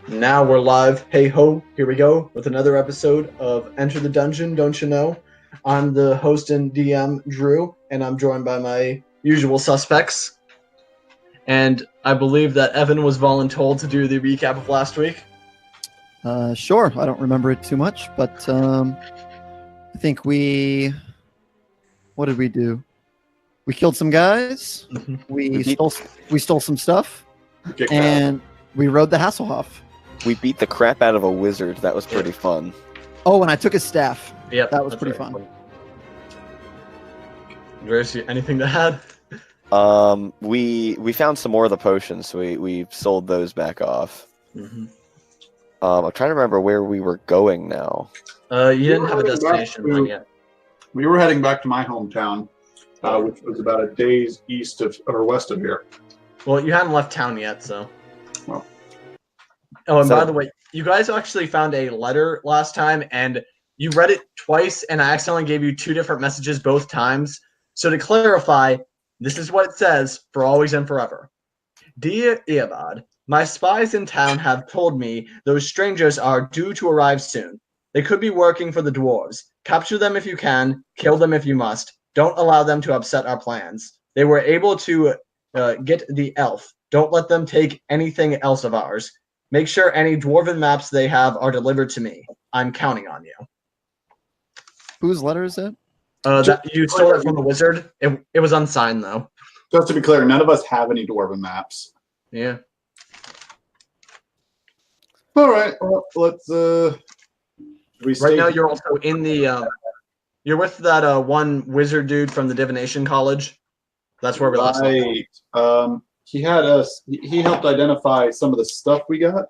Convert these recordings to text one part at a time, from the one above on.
Now we're live. Hey ho, here we go with another episode of Enter the Dungeon, don't you know? I'm the host and DM, Drew, and I'm joined by my usual suspects. And I believe that Evan was voluntold to do the recap of last week. Sure. I don't remember it too much, but I think what did we do? We killed some guys. We stole some stuff, and we rode the Hasselhoff. We beat the crap out of a wizard. That was pretty fun. Oh, and I took his staff. Yep, that was pretty fun. Andreas, anything to add? We found some more of the potions, so we sold those back off. Mm-hmm. I'm trying to remember where we were going now. You didn't have a destination in mind yet. We were heading back to my hometown, which was about a day's east of or west of here. Well, you hadn't left town yet, so. Well. Oh, and by the way, you guys actually found a letter last time, and you read it twice, and I accidentally gave you two different messages both times. So to clarify, this is what it says for always and forever. Dear Eobard, my spies in town have told me those strangers are due to arrive soon. They could be working for the dwarves. Capture them if you can, kill them if you must. Don't allow them to upset our plans. They were able to get the elf. Don't let them take anything else of ours. Make sure any dwarven maps they have are delivered to me. I'm counting on you. Whose letter is it? That you stole it from the wizard. It was unsigned though. Just to be clear, none of us have any dwarven maps. Yeah. All right. Well, let's. Right now, you're also in the. You're with that one wizard dude from the divination college. That's where we last. Right. He had us. He helped identify some of the stuff we got.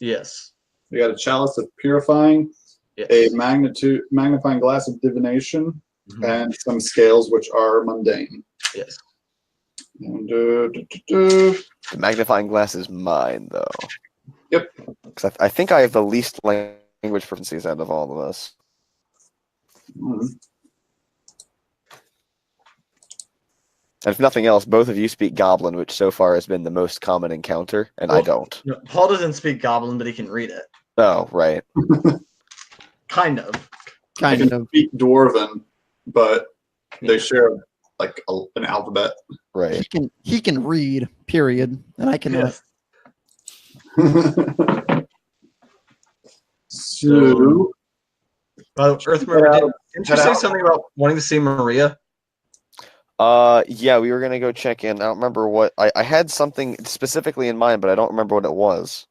Yes. We got a chalice of purifying, yes. A magnifying glass of divination, and some scales which are mundane. Yes. And, The magnifying glass is mine, though. Yep. Because I think I have the least language proficiencies out of all of us. Mm-hmm. And if nothing else, both of you speak Goblin, which so far has been the most common encounter, and I don't. No, Paul doesn't speak Goblin, but he can read it. Oh, right. Kind of. I can speak Dwarven, but they share like an alphabet. Right. He can read. Period. And I can. Yes. So, Earthmover, didn't you say something about wanting to see Maria? Yeah, we were gonna go check in. I don't remember what I had something specifically in mind, but I don't remember what it was.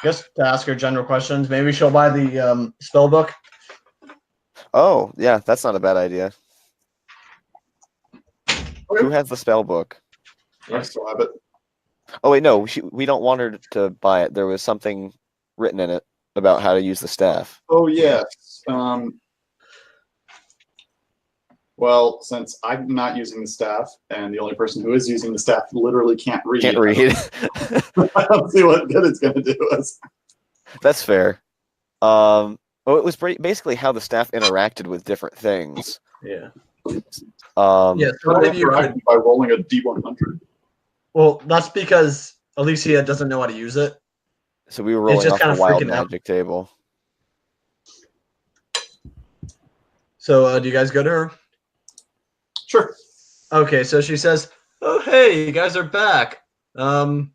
Just to ask her general questions. Maybe she'll buy the spell book. Oh, yeah, that's not a bad idea. Who has the spell book? I still have it. Oh wait, no, we don't want her to buy it. There was something written in it about how to use the staff. Oh yes. Well, since I'm not using the staff, and the only person who is using the staff literally can't read. Can't read. I don't see what good it's going to do us. That's fair. Well, it was basically how the staff interacted with different things. Yeah. So maybe you could, by rolling a D100. Well, that's because Alicia doesn't know how to use it. So we were rolling just off kind a of wild freaking out. magic table. So, do you guys go to her? Sure. Okay, so she says, "Oh, hey, you guys are back. So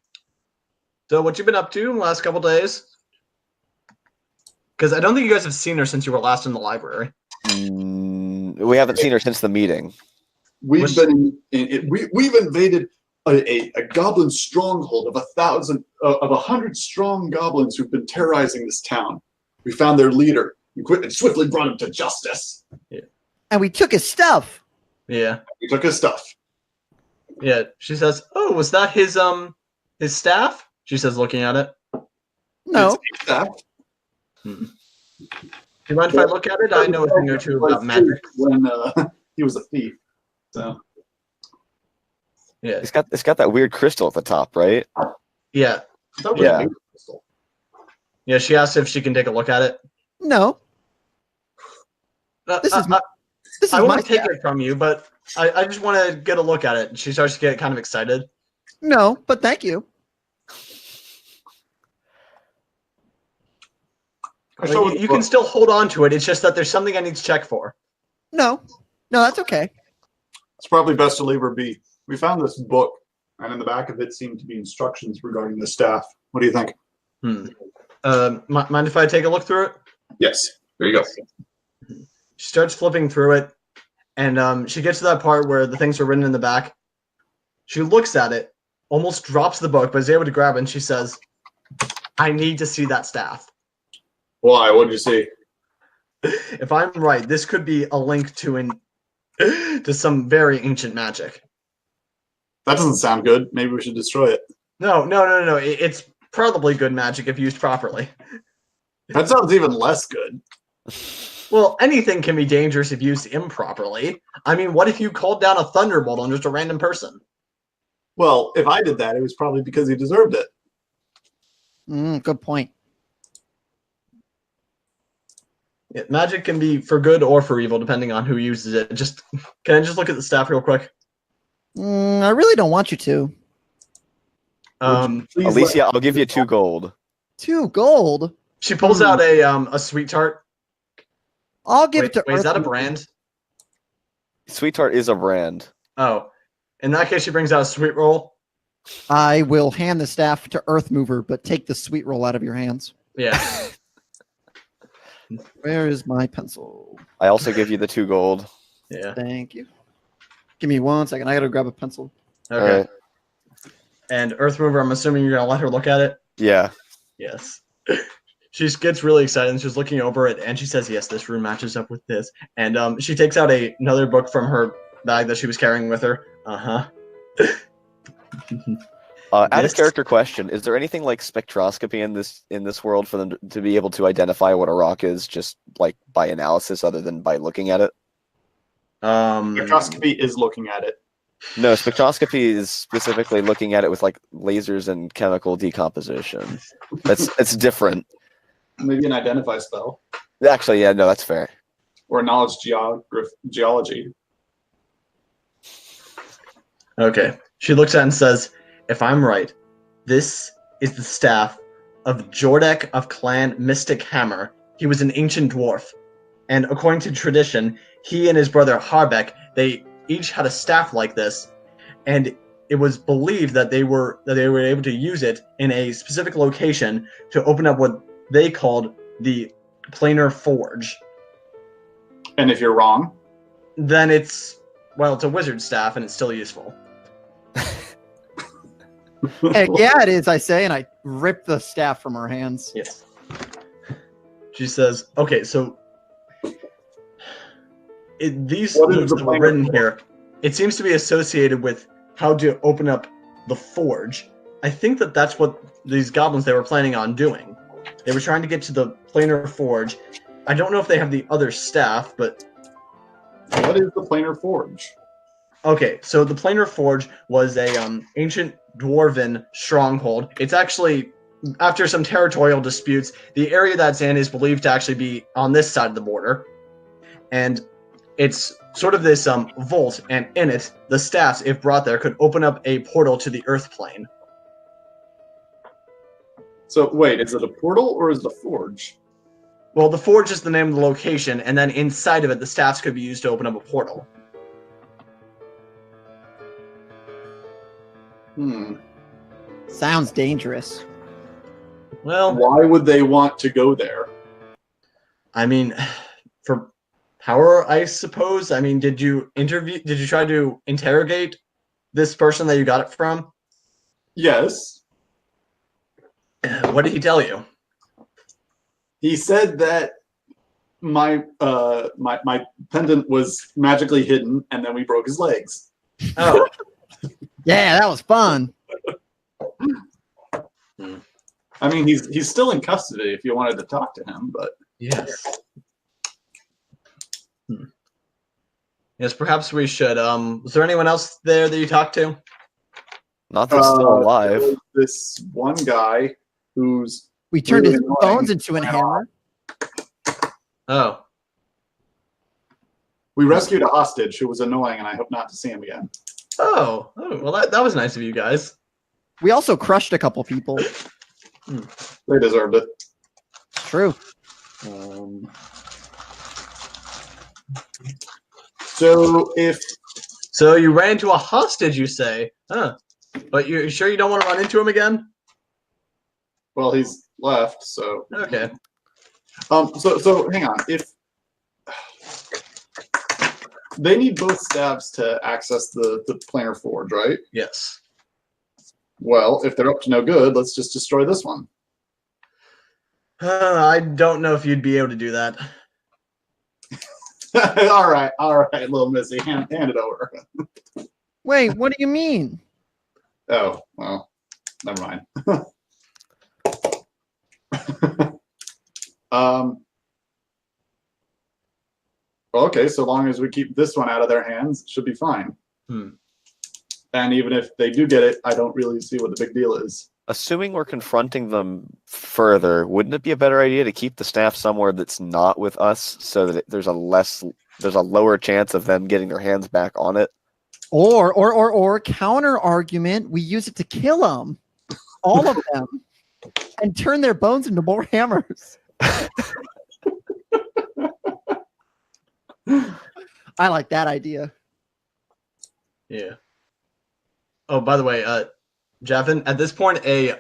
what you been up to in the last couple days?" Because I don't think you guys have seen her since you were last in the library. We haven't seen her since the meeting. We've invaded a goblin stronghold of 100 strong goblins who've been terrorizing this town. We found their leader and swiftly brought him to justice. Yeah. And we took his stuff. Yeah. We took his stuff. Yeah. She says, "Oh, was that his staff?" She says, looking at it. No. It's his staff. Do you mind if I look at it? I know a thing or two about magic. When he was a thief. So. Yeah. It's got that weird crystal at the top, right? Yeah. Yeah. Yeah. She asks if she can take a look at it. No. This is I my won't take staff. it from you, but I just want to get a look at it. She starts to get kind of excited. No, but thank you. You can still hold on to it. It's just that there's something I need to check for. No, that's okay. It's probably best to leave her be. We found this book, and in the back of it seemed to be instructions regarding the staff. What do you think? Mind if I take a look through it? Yes. There you go. She starts flipping through it, and she gets to that part where the things are written in the back. She looks at it, almost drops the book, but is able to grab it, and she says, I need to see that staff. Why? What did you see? If I'm right, this could be a link to some very ancient magic. That doesn't sound good. Maybe we should destroy it. No. It's probably good magic if used properly. That sounds even less good. Well, anything can be dangerous if used improperly. I mean, what if you called down a thunderbolt on just a random person? Well, if I did that, it was probably because he deserved it. Good point. Yeah, magic can be for good or for evil, depending on who uses it. Can I just look at the staff real quick? I really don't want you to. Alicia, I'll give you 2 gold. 2 gold? She pulls out a sweet tart. I'll give it to Wait, is that a Earth. brand? Sweet Tart is a brand. Oh. In that case, she brings out a sweet roll. I will hand the staff to Earth Mover, but take the sweet roll out of your hands. Yeah. Where is my pencil? I also give you the 2 gold. Yeah. Thank you. Give me 1 second. I gotta grab a pencil. Okay. Right. And Earth Mover, I'm assuming you're gonna let her look at it? Yeah. Yes. She gets really excited and she's looking over it and she says, yes, this room matches up with this. And she takes out another book from her bag that she was carrying with her. Add a character question. Is there anything like spectroscopy in this world for them to be able to identify what a rock is just like by analysis other than by looking at it? Spectroscopy is looking at it. No, spectroscopy is specifically looking at it with like lasers and chemical decomposition. It's different. Maybe an identify spell. Actually, yeah, no, that's fair. Or knowledge geology. Okay. She looks at it and says, if I'm right, this is the staff of Jordek of Clan Mystic Hammer. He was an ancient dwarf. And according to tradition, he and his brother Harbeck, they each had a staff like this. And it was believed that they were able to use it in a specific location to open up what they called the planar forge. And if you're wrong? Then it's a wizard staff and it's still useful. Heck yeah, it is, I say, and I rip the staff from her hands. Yes. She says, okay, so these notes that were written here, it seems to be associated with how to open up the forge. I think that's what these goblins they were planning on doing. They were trying to get to the planar forge. I don't know if they have the other staff, but... What is the planar forge? Okay, so the planar forge was a ancient dwarven stronghold. It's actually, after some territorial disputes, the area that's in is believed to actually be on this side of the border. And it's sort of this vault, and in it, the staffs, if brought there, could open up a portal to the earth plane. So, wait, is it a portal or is it a forge? Well, the forge is the name of the location, and then inside of it, the staffs could be used to open up a portal. Sounds dangerous. Well, why would they want to go there? I mean, for power, I suppose. I mean, did you try to interrogate this person that you got it from? Yes. What did he tell you? He said that my pendant was magically hidden, and then we broke his legs. Oh. Yeah, that was fun. I mean, he's still in custody if you wanted to talk to him, but yes. Yes, perhaps we should. Was there anyone else there that you talked to? Not that's still alive. This one guy who's we turned really his bones into a hammer. Oh. We rescued a hostage who was annoying, and I hope not to see him again. Oh, well, that was nice of you guys. We also crushed a couple people. They deserved it. True. So you ran into a hostage, you say? Huh? But you're sure you don't want to run into him again? Well, he's left, so Okay. So hang on. If they need both stabs to access the planar forge, right? Yes. Well, if they're up to no good, let's just destroy this one. I don't know if you'd be able to do that. all right, little Missy, hand it over. Wait, what do you mean? Oh, well, never mind. Well, okay, so long as we keep this one out of their hands, it should be fine. And even if they do get it, I don't really see what the big deal is. Assuming we're confronting them further, wouldn't it be a better idea to keep the staff somewhere that's not with us, so that there's a lower chance of them getting their hands back on it? Or counter argument, we use it to kill them, all of them, and turn their bones into more hammers. I like that idea. Yeah. Oh, by the way, Javin, at this point, a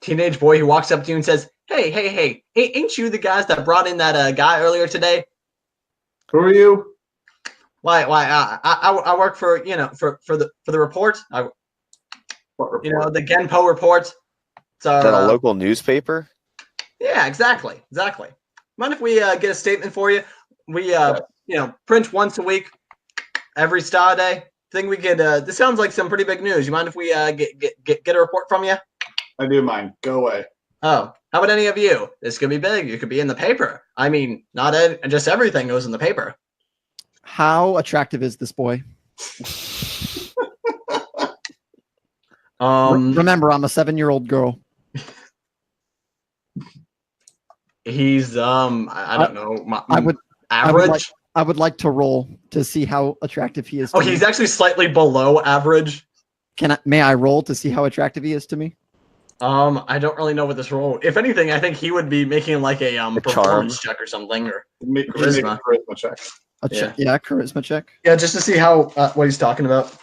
teenage boy who walks up to you and says, Hey, ain't you the guys that brought in that guy earlier today? Who are you? Why? I work for for the report. What report? The Ghenpoe report. So Is that a local newspaper? Yeah, exactly. Mind if we get a statement for you? We print once a week, every star day. Think we could? This sounds like some pretty big news. You mind if we get a report from you? I do mind. Go away. Oh, how about any of you? This could be big. You could be in the paper. I mean, not just everything goes in the paper. How attractive is this boy? Remember, I'm a 7-year-old girl. He's I don't know. Average. I would like to roll to see how attractive he is. Okay, he's actually slightly below average. May I roll to see how attractive he is to me? I don't really know what this roll. If anything, I think he would be making like a performance check or something, or charisma check. Charisma check. Yeah, just to see how what he's talking about.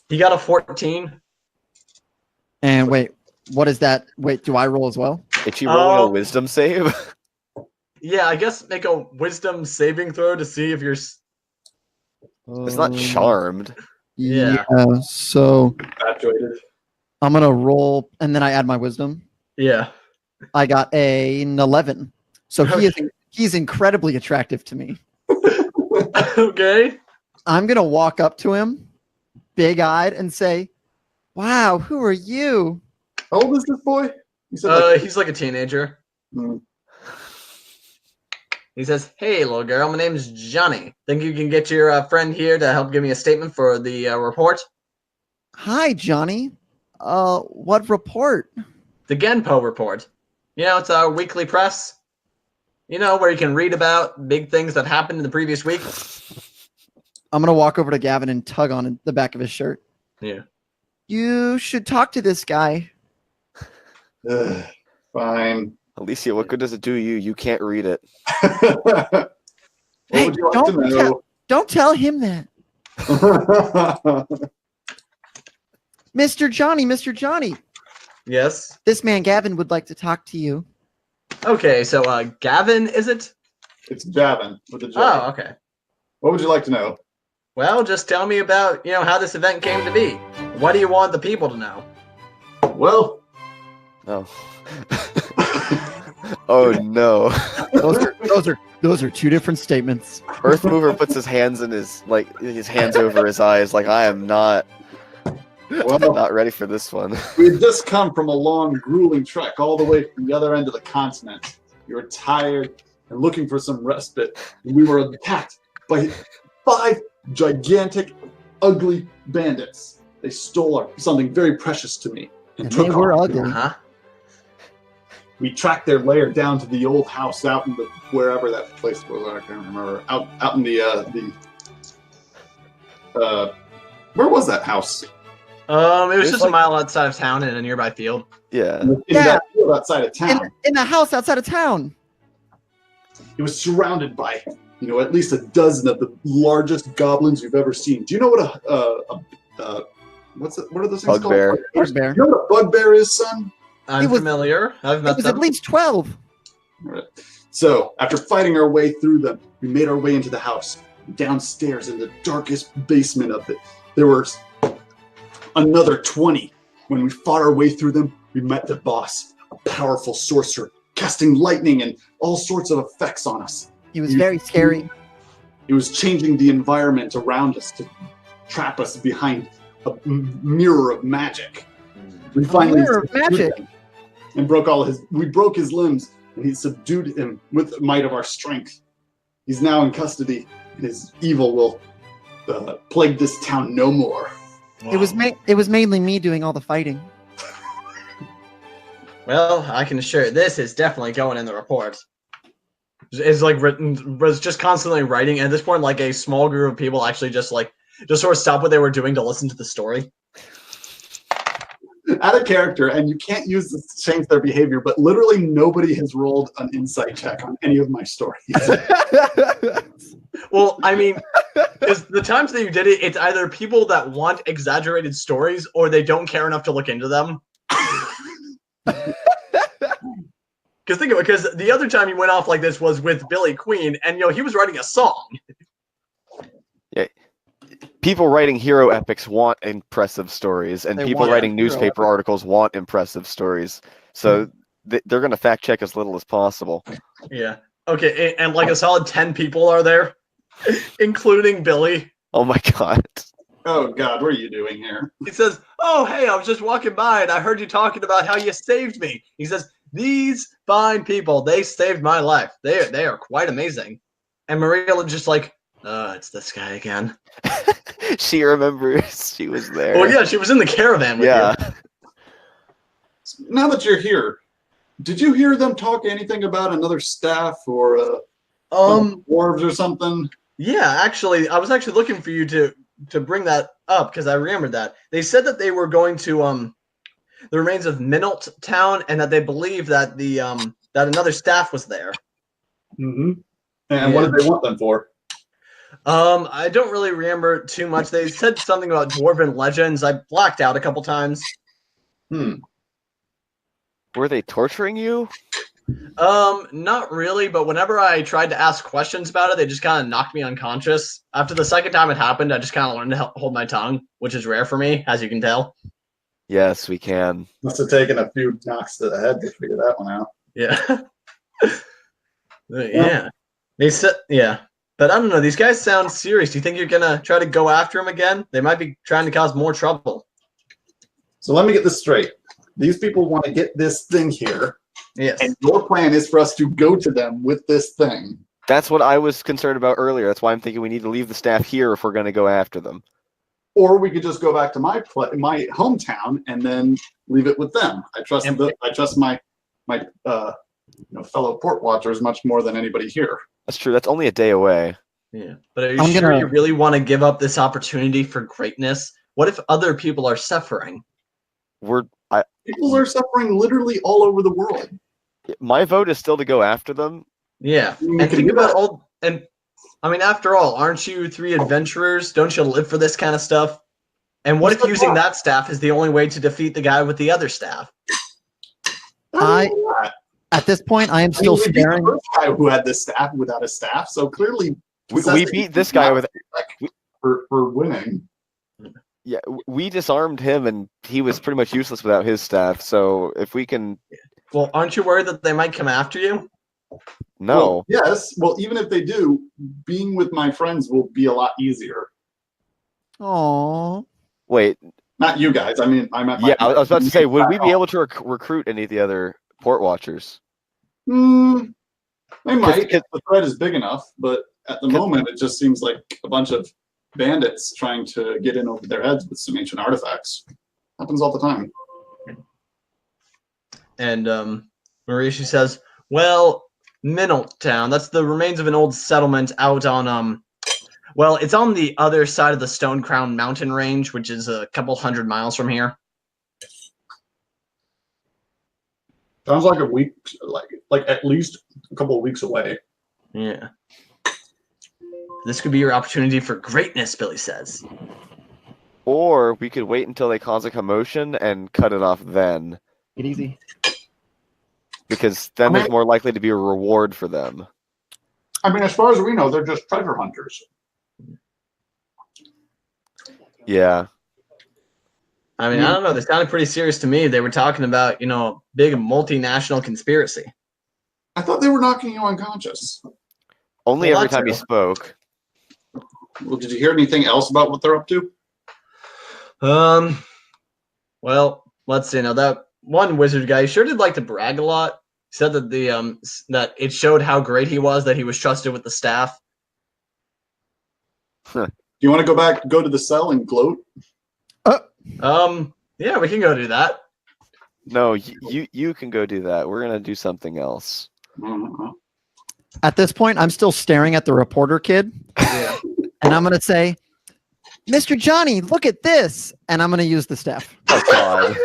He got a 14. And wait, what is that? Wait, do I roll as well? Is he rolling a wisdom save? Yeah, I guess make a wisdom saving throw to see if you're. It's not charmed. Yeah. So Infatuated. I'm gonna roll, and then I add my wisdom. Yeah. I got an 11. So he's incredibly attractive to me. Okay. I'm gonna walk up to him, big-eyed, and say, "Wow, who are you?" How old is this boy? He's like a teenager. He says, "Hey, little girl, my name's Johnny. Think you can get your friend here to help give me a statement for the report?" "Hi, Johnny. What report?" "The Ghenpoe report. It's our weekly press. Where you can read about big things that happened in the previous week." I'm going to walk over to Gavin and tug on the back of his shirt. Yeah. "You should talk to this guy." Fine. Alicia, what good does it do you? You can't read it. Hey, would you like to know? Don't tell him that. Mr. Johnny. Yes? This man, Gavin, would like to talk to you. Okay, so Gavin, is it? It's Javin with a J. Oh, okay. What would you like to know? Well, just tell me about, how this event came to be. What do you want the people to know? Well... Oh. Oh no. Those are two different statements. Earth Mover puts his hands in his hands over his eyes, like I am not ready for this one. We had just come from a long, grueling trek all the way from the other end of the continent. We were tired and looking for some respite, and we were attacked by 5 gigantic, ugly bandits. They stole something very precious to me and took they were off. ugly. Uh-huh. We tracked their lair down to the old house out in the wherever that place was. I can't remember. Out in the where was that house? It was just a mile outside of town in a nearby field. Yeah. In that field, field outside of town. In a house outside of town. It was surrounded by, at least a dozen of the largest goblins you've ever seen. Do you know what what are those things Bugbear. called? Bugbear. You know what a bugbear is, son? I'm familiar. I've met It was them. at least 12. All right. So, after fighting our way through them, we made our way into the house. Downstairs in the darkest basement of it, there were another 20. When we fought our way through them, we met the boss, a powerful sorcerer, casting lightning and all sorts of effects on us. He was very scary. He was changing the environment around us to trap us behind a mirror of magic. We finally mirror of magic. and we broke his limbs, and he subdued him with the might of our strength. He's now in custody, and his evil will plague this town no more. It was mainly me doing all the fighting. Well, I can assure you, this is definitely going in the report. It's like was just constantly writing, and at this point, like a small group of people actually just sort of stopped what they were doing to listen to the story. Add a character, and you can't use this to change their behavior, but literally nobody has rolled an insight check on any of my stories. Well, I mean, because the times that you did it, it's either people that want exaggerated stories or they don't care enough to look into them. Because think of it, because the other time you went off like this was with Billy Queen, and he was writing a song. Yeah. People writing hero epics want impressive stories, and people writing newspaper articles want impressive stories. So they're going to fact check as little as possible. Yeah. Okay, and like a solid 10 people are there, including Billy. Oh my god. Oh god, what are you doing here? He says, "Oh, hey, I was just walking by and I heard you talking about how you saved me." He says, "These fine people, they saved my life. They are quite amazing." And Maria was just like, it's this guy again. She remembers she was there. Oh yeah, she was in the caravan with you. Now that you're here, did you hear them talk anything about another staff or dwarves or something? Yeah, actually, I was actually looking for you to bring that up because I remembered that. They said that they were going to the remains of Minot Town, and that they believe that that another staff was there. Mm-hmm. And what did they want them for? I don't really remember too much. They said something about dwarven legends. I blacked out a couple times. Were they torturing you? Not really, but whenever I tried to ask questions about it, they just kind of knocked me unconscious. After the second time it happened, I just kind of learned to hold my tongue, which is rare for me, as you can tell. Yes, we can. Must have taken a few knocks to the head to figure that one out. Yeah. Yeah. They said, yeah. But I don't know. These guys sound serious. Do you think you're going to try to go after them again? They might be trying to cause more trouble. So let me get this straight. These people want to get this thing here. Yes. And your plan is for us to go to them with this thing. That's what I was concerned about earlier. That's why I'm thinking we need to leave the staff here if we're going to go after them. Or we could just go back to my hometown and then leave it with them. I trust my fellow port watchers much more than anybody here. That's true. That's only a day away. Yeah. But are you sure you really want to give up this opportunity for greatness? What if other people are suffering? People are suffering literally all over the world. My vote is still to go after them. Yeah. And think about after all, aren't you three adventurers? Don't you live for this kind of stuff? And what if using that staff is the only way to defeat the guy with the other staff? At this point, I am still staring. The first guy who had this staff without a staff, so clearly we beat this guy with for winning. Yeah, we disarmed him, and he was pretty much useless without his staff. So if we can, well, aren't you worried that they might come after you? No. Well, yes. Well, even if they do, being with my friends will be a lot easier. Aww. Wait. Not you guys. I mean, I was about to say, would we be able to recruit any of the other port watchers? They might if the threat is big enough, but at the moment, it just seems like a bunch of bandits trying to get in over their heads with some ancient artifacts. Happens all the time. And Maria, she says, well, Minot Town, that's the remains of an old settlement out on, it's on the other side of the Stone Crown mountain range, which is a couple 100 miles from here. Sounds like a week, like at least a couple of weeks away. Yeah. This could be your opportunity for greatness, Billy says. Or we could wait until they cause a commotion and cut it off then. Get easy. Because then there's more likely to be a reward for them. I mean, as far as we know, they're just treasure hunters. Yeah. I mean, I don't know. They sounded pretty serious to me. They were talking about, big multinational conspiracy. I thought they were knocking you unconscious. Only every time he spoke. Well, did you hear anything else about what they're up to? Well, let's see. Now that one wizard guy sure did like to brag a lot. He said that that it showed how great he was, that he was trusted with the staff. Do you want to go to the cell and gloat? Yeah, we can go do that. No, you can go do that. We're gonna do something else. At this point, I'm still staring at the reporter kid. Yeah. And I'm gonna say, Mr. Johnny, look at this. And I'm gonna use the staff. Oh God.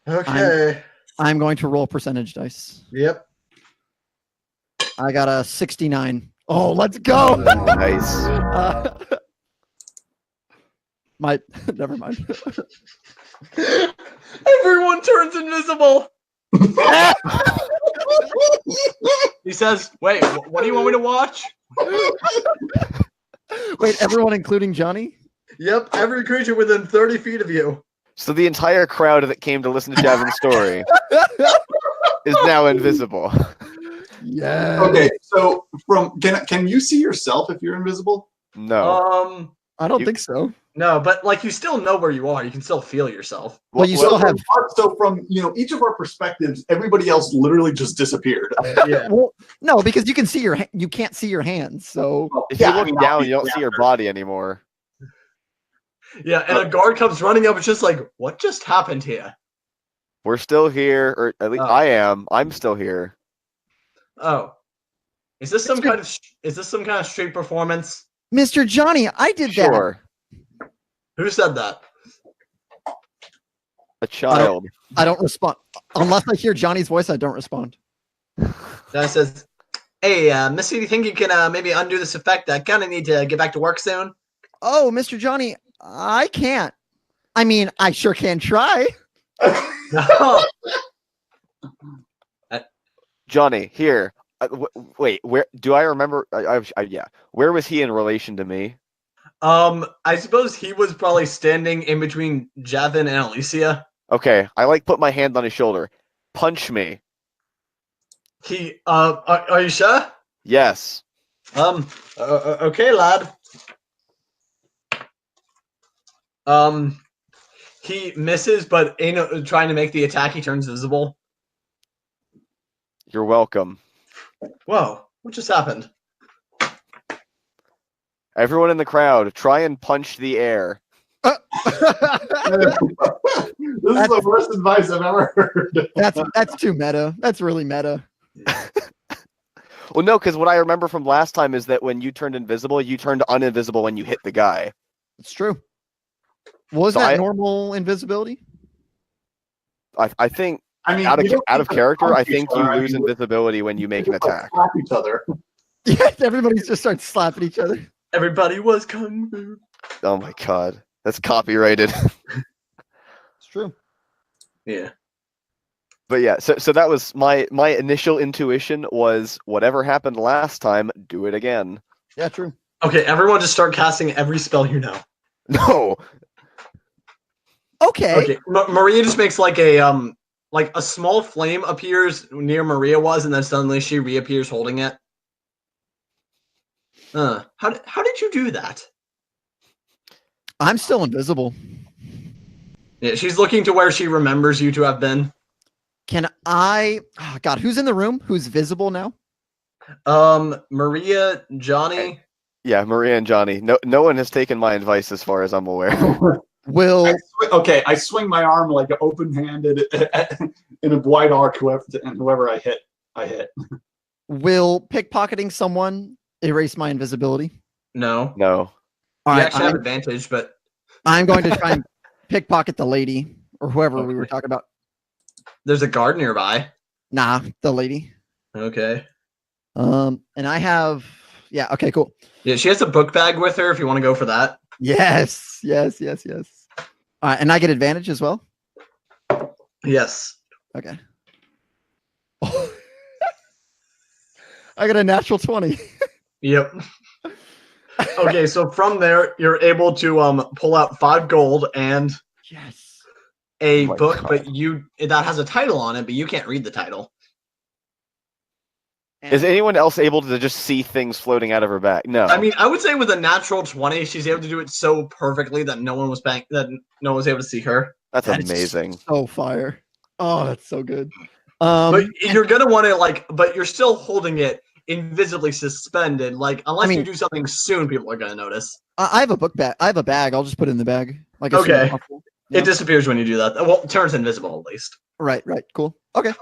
Okay. I'm going to roll percentage dice. Yep. I got a 69. Oh, let's go. Nice. Never mind. Everyone turns invisible. He says, "Wait, what do you want me to watch?" Wait, everyone, including Johnny? Yep, every creature within 30 feet of you. So the entire crowd that came to listen to Javin's story is now invisible. Yeah. Okay, so can you see yourself if you're invisible? No. I don't think so. No, but like you still know where you are. You can still feel yourself. Well, you still have. So from each of our perspectives, everybody else literally just disappeared. Yeah. Well, no, because you can see you can't see your hands. So If you look down, you don't see your body anymore. Yeah, and a guard comes running up. It's just like, what just happened here? We're still here, or at least I am. I'm still here. Oh, is this some kind of street performance? Mr. Johnny, I did that. Sure. Who said that? A child. I don't respond. Unless I hear Johnny's voice, I don't respond. That says, "Hey, Missy, do you think you can maybe undo this effect? I kind of need to get back to work soon." Oh, Mr. Johnny, I can't. I mean, I sure can try. No. Johnny, here. Wait, where do I remember? Yeah. Where was he in relation to me? I suppose he was probably standing in between Javin and Alicia. Okay, I put my hand on his shoulder. Punch me. He, are you sure? Yes. Okay, lad. He misses, but trying to make the attack, he turns visible. You're welcome. Whoa, what just happened? Everyone in the crowd, try and punch the air. This is the worst advice I've ever heard. That's too meta. That's really meta. Well, no, because what I remember from last time is that when you turned invisible, you turned uninvisible when you hit the guy. It's true. Was that normal invisibility? I think. I mean, out of character, I think you lose invisibility when you make an attack. Slap each other. Yes, everybody just starts slapping each other. Everybody was kung fu. Oh my god, that's copyrighted. It's true. Yeah. But yeah, so that was my initial intuition was whatever happened last time, do it again. Yeah, true. Okay, everyone just start casting every spell you know. No. Okay. Maria just makes like a small flame appears near Maria and then suddenly she reappears holding it. How did you do that? I'm still invisible. Yeah, she's looking to where she remembers you to have been. Can I? Oh God, who's in the room? Who's visible now? Maria, Johnny. Yeah, Maria and Johnny. No one has taken my advice as far as I'm aware. I swing my arm like open-handed in a wide arc. Whoever I hit. Will pickpocketing someone erase my invisibility? No. No. All You right, actually have advantage, but I'm going to try and pickpocket the lady or whoever we were talking about. There's a guard nearby. Nah, the lady. Okay. And I have. Yeah. Okay. Cool. Yeah, she has a book bag with her. If you want to go for that. Yes. All right, and I get advantage as well. Yes. Okay. I got a natural 20. Yep. Okay, so from there you're able to pull out 5 gold and a book, but that has a title on it, but you can't read the title. Is anyone else able to just see things floating out of her bag? No. I mean, I would say with a natural 20, she's able to do it so perfectly that no one was able to see her. That's amazing. So fire. Oh, that's so good. But you're gonna want to but you're still holding it invisibly suspended. Unless you do something soon, people are gonna notice. I have a book bag. I have a bag. I'll just put it in the bag. Okay. It disappears when you do that. Well, it turns invisible at least. Right. Cool. Okay.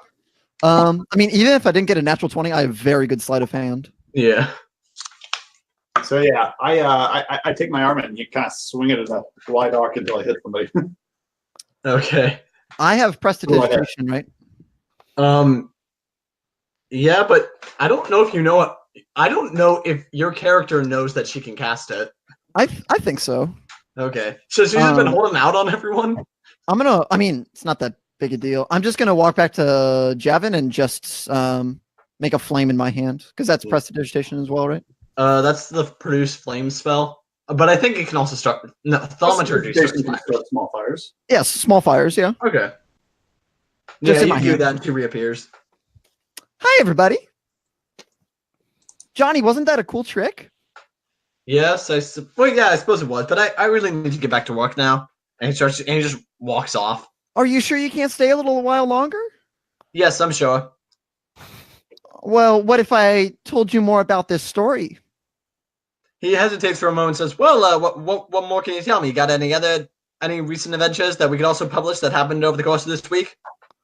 I mean, even if I didn't get a natural 20, I have very good sleight of hand. Yeah. So yeah, I take my arm and you kind of swing it in a wide arc until I hit somebody. Okay. I have prestidigitation, right? Yeah, but I don't know if you know it. I don't know if your character knows that she can cast it. I think so. Okay. So she's just been holding out on everyone? I mean, it's not that big a deal. I'm just gonna walk back to Javin and just make a flame in my hand. Because that's prestidigitation as well, right? That's the produce flame spell. But I think it can also start thaumaturgy starts small fires. Yes, small fires, yeah. Okay. Just you do that and she reappears. Hi, everybody. Johnny, wasn't that a cool trick? Yes, I suppose it was, but I really need to get back to work now. And he just walks off. Are you sure you can't stay a little while longer? Yes, I'm sure. Well, what if I told you more about this story? He hesitates for a moment and says, well, what more can you tell me? You got any recent adventures that we could also publish that happened over the course of this week?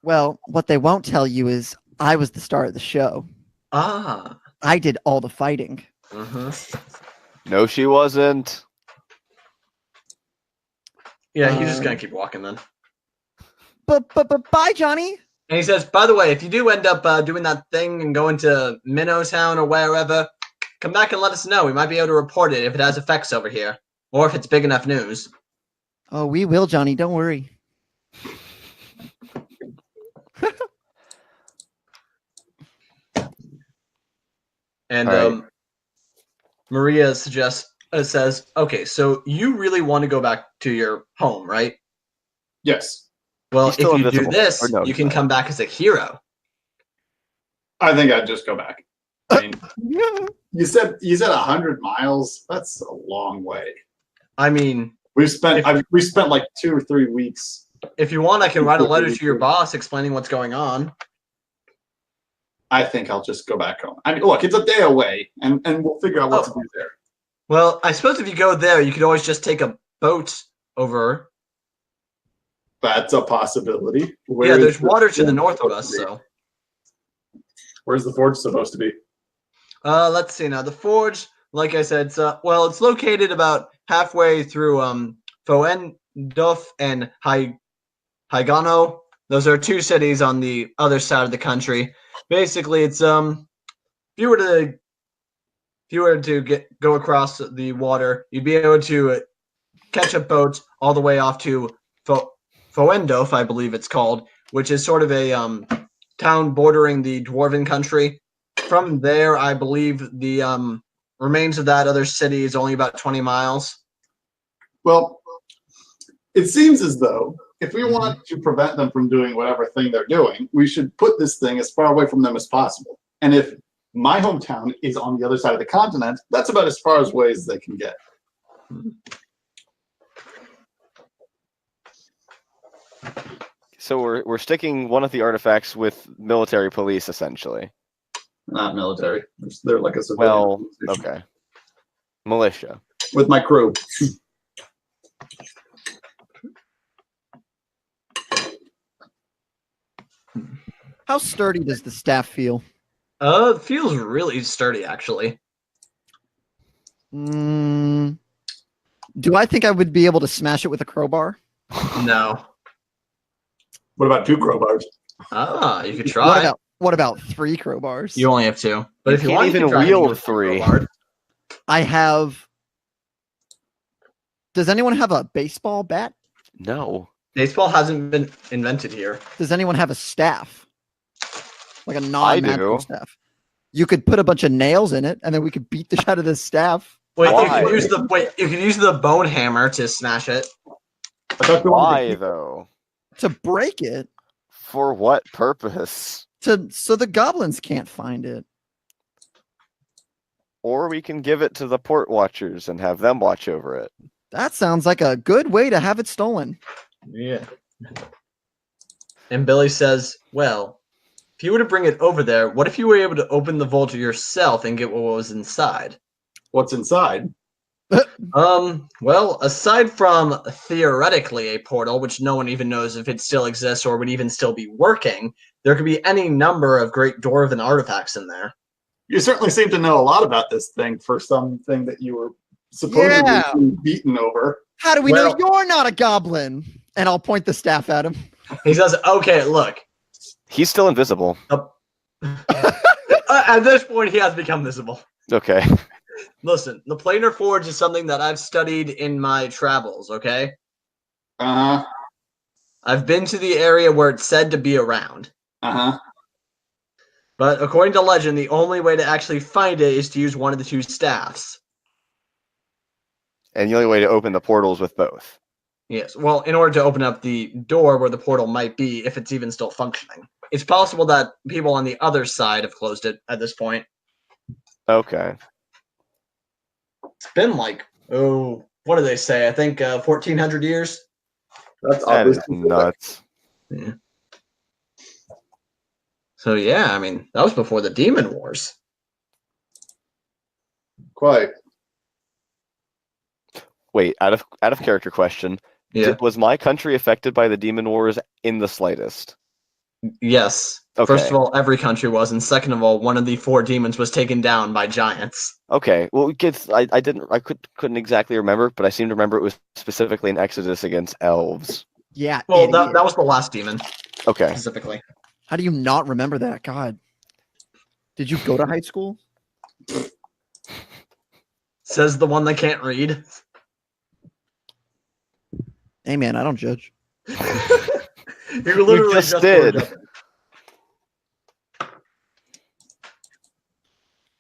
Well, what they won't tell you is I was the star of the show. Ah. I did all the fighting. Mm-hmm. No, she wasn't. Yeah, he's just going to keep walking then. But bye, Johnny. And he says, by the way, if you do end up doing that thing and going to Minnow Town or wherever, come back and let us know. We might be able to report it if it has effects over here. Or if it's big enough news. Oh, we will, Johnny. Don't worry. And Maria says, okay, so you really want to go back to your home, right? Yes. Well, if you do this, you can come back as a hero. I think I'd just go back. I mean, you said 100 miles. That's a long way. I mean, we spent like 2 or 3 weeks. If you want, I can write a letter to your boss explaining what's going on. I think I'll just go back home. I mean, look, it's a day away, and we'll figure out what to do there. Well, I suppose if you go there, you could always just take a boat over. That's a possibility. There's water to the north of us, so. Where's the forge supposed to be? Let's see now. The forge, like I said, it's located about halfway through Foendorf and Haigano. Those are 2 cities on the other side of the country. Basically, it's if you were to go across the water, you'd be able to catch a boat all the way off to Foendorf, I believe it's called, which is sort of a town bordering the Dwarven country. From there, I believe the remains of that other city is only about 20 miles. Well, it seems as though if we want to prevent them from doing whatever thing they're doing, we should put this thing as far away from them as possible. And if my hometown is on the other side of the continent, that's about as far away as they can get. So we're sticking one of the artifacts with military police, essentially. Not military. They're like a civilian. Well, okay. Militia. With my crew. How sturdy does the staff feel? It feels really sturdy, actually. Do I think I would be able to smash it with a crowbar? No. What about 2 crowbars? Ah, you could try. What about 3 crowbars? You only have 2. But if you can't want, even you can try wield hitting with 3. crowbar. I have. Does anyone have a baseball bat? No. Baseball hasn't been invented here. Does anyone have a staff? Like a non-magical do. staff? You could put a bunch of nails in it, and then we could beat the shit out of this staff. Wait, Why? you can use the bone hammer to smash it. Why though? To break it. For what purpose? So the goblins can't find it. Or we can give it to the port watchers and have them watch over it. That sounds like a good way to have it stolen. Yeah. And Billy says, well, if you were to bring it over there, what if you were able to open the vault yourself and get what was inside? What's inside? Well, aside from theoretically a portal, which no one even knows if it still exists or would even still be working, there could be any number of great dwarven artifacts in there. You certainly seem to know a lot about this thing for something that you were supposedly being beaten over. How do we know you're not a goblin? And I'll point the staff at him. He says, okay, look. He's still invisible. At this point, he has become visible. Okay. Listen, the planar forge is something that I've studied in my travels, okay? Uh-huh. I've been to the area where it's said to be around. Uh-huh. But according to legend, the only way to actually find it is to use one of the 2 staffs. And the only way to open the portals with both. Yes, well, in order to open up the door where the portal might be, if it's even still functioning. It's possible that people on the other side have closed it at this point. Okay. It's been like, what do they say? I think 1,400 years? That's That is obviously nuts. Yeah. So yeah, I mean, that was before the Demon Wars. Quite. Wait, out of character question. Yeah. Was my country affected by the Demon Wars in the slightest? Yes. Okay. First of all, every country was, and second of all, one of the 4 demons was taken down by giants. Okay. Well, I couldn't exactly remember, but I seem to remember it was specifically an exodus against elves. Yeah. Well, that was the last demon. Okay. Specifically. How do you not remember that? God. Did you go to high school? Says the one that can't read. Hey man, I don't judge. You literally just did.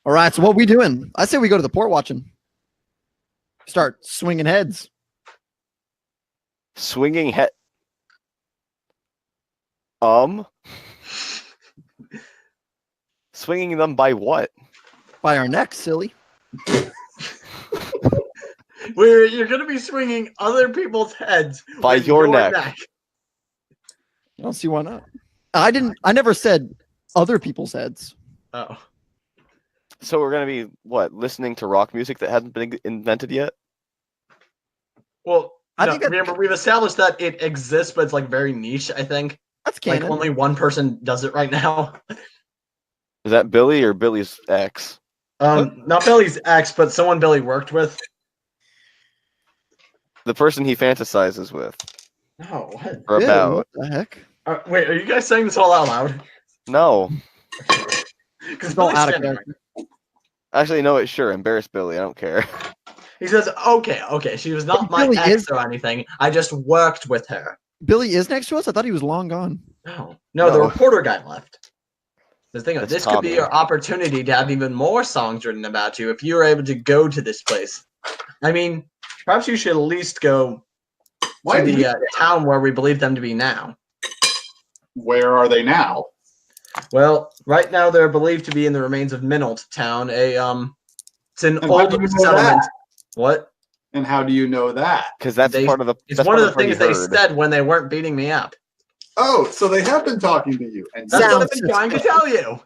All right, so what we doing? I say we go to the port watching. Start swinging heads. Swinging head. Swinging them by what? By our necks, silly. Where you're going to be swinging other people's heads by your neck. I don't see why not. I never said other people's heads. Oh. So we're going to be, what, listening to rock music that hasn't been invented yet? Well, remember, we've established that it exists, but it's like very niche, I think. That's canon. Like only one person does it right now. Is that Billy or Billy's ex? Not Billy's ex, but someone Billy worked with. The person he fantasizes with. No, what? Or about. What the heck? Wait, are you guys saying this all out loud? No. Because It's all out of character. Actually, no, sure. Embarrass Billy. I don't care. He says, okay. She was not my Billy ex or anything. I just worked with her. Billy is next to us? I thought he was long gone. No, the reporter guy left. The thing is, this could be Tommy. your opportunity to have even more songs written about you if you were able to go to this place. I mean, perhaps you should at least go to the town where we believe them to be now. Where are they now? Well, right now they're believed to be in the remains of Minolt Town. It's an And old how do you know settlement. that? What? And how do you know that? Because that's part of the. It's one of the things they said when they weren't beating me up. Oh, so they have been talking to you. And That's what I've been trying to tell you.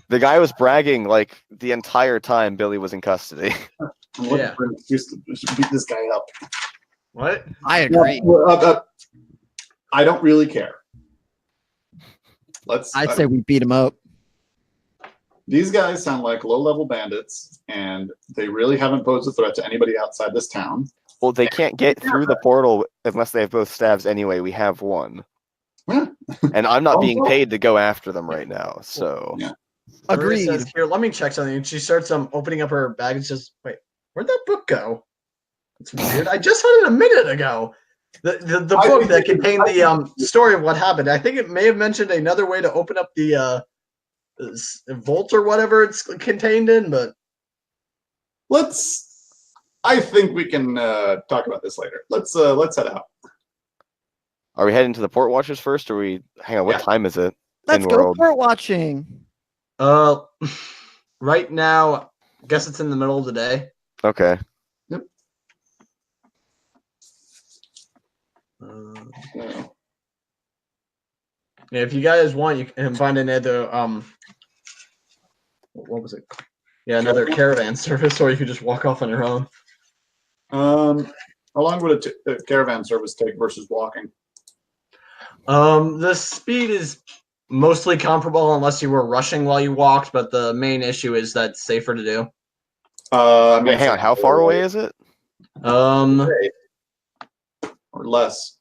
The guy was bragging like the entire time Billy was in custody. I'm looking for an excuse to beat this guy up. What? I agree. I don't really care. I'd say we beat him up. These guys sound like low-level bandits, and they really haven't posed a threat to anybody outside this town. Well, they can't get through the portal unless they have both staves anyway. We have one. And I'm not being paid to go after them right now, so. Yeah. Agreed. Says, here, let me check something. And she starts opening up her bag and says, wait, where'd that book go? It's weird. I just had it a minute ago. The book that contained the story of what happened. I think it may have mentioned another way to open up the vault or whatever it's contained in, but I think we can talk about this later. Let's head out. Are we heading to the port watchers first, or hang on, what time is it? Let's go port watching. Right now, I guess it's in the middle of the day. Okay. Yep. Yeah, if you guys want, you can find another what was it? Yeah, another caravan service, or you could just walk off on your own. How long would a caravan service take versus walking? The speed is mostly comparable unless you were rushing while you walked, but the main issue is that it's safer to do. Wait, hang on, how far away is it? Or less.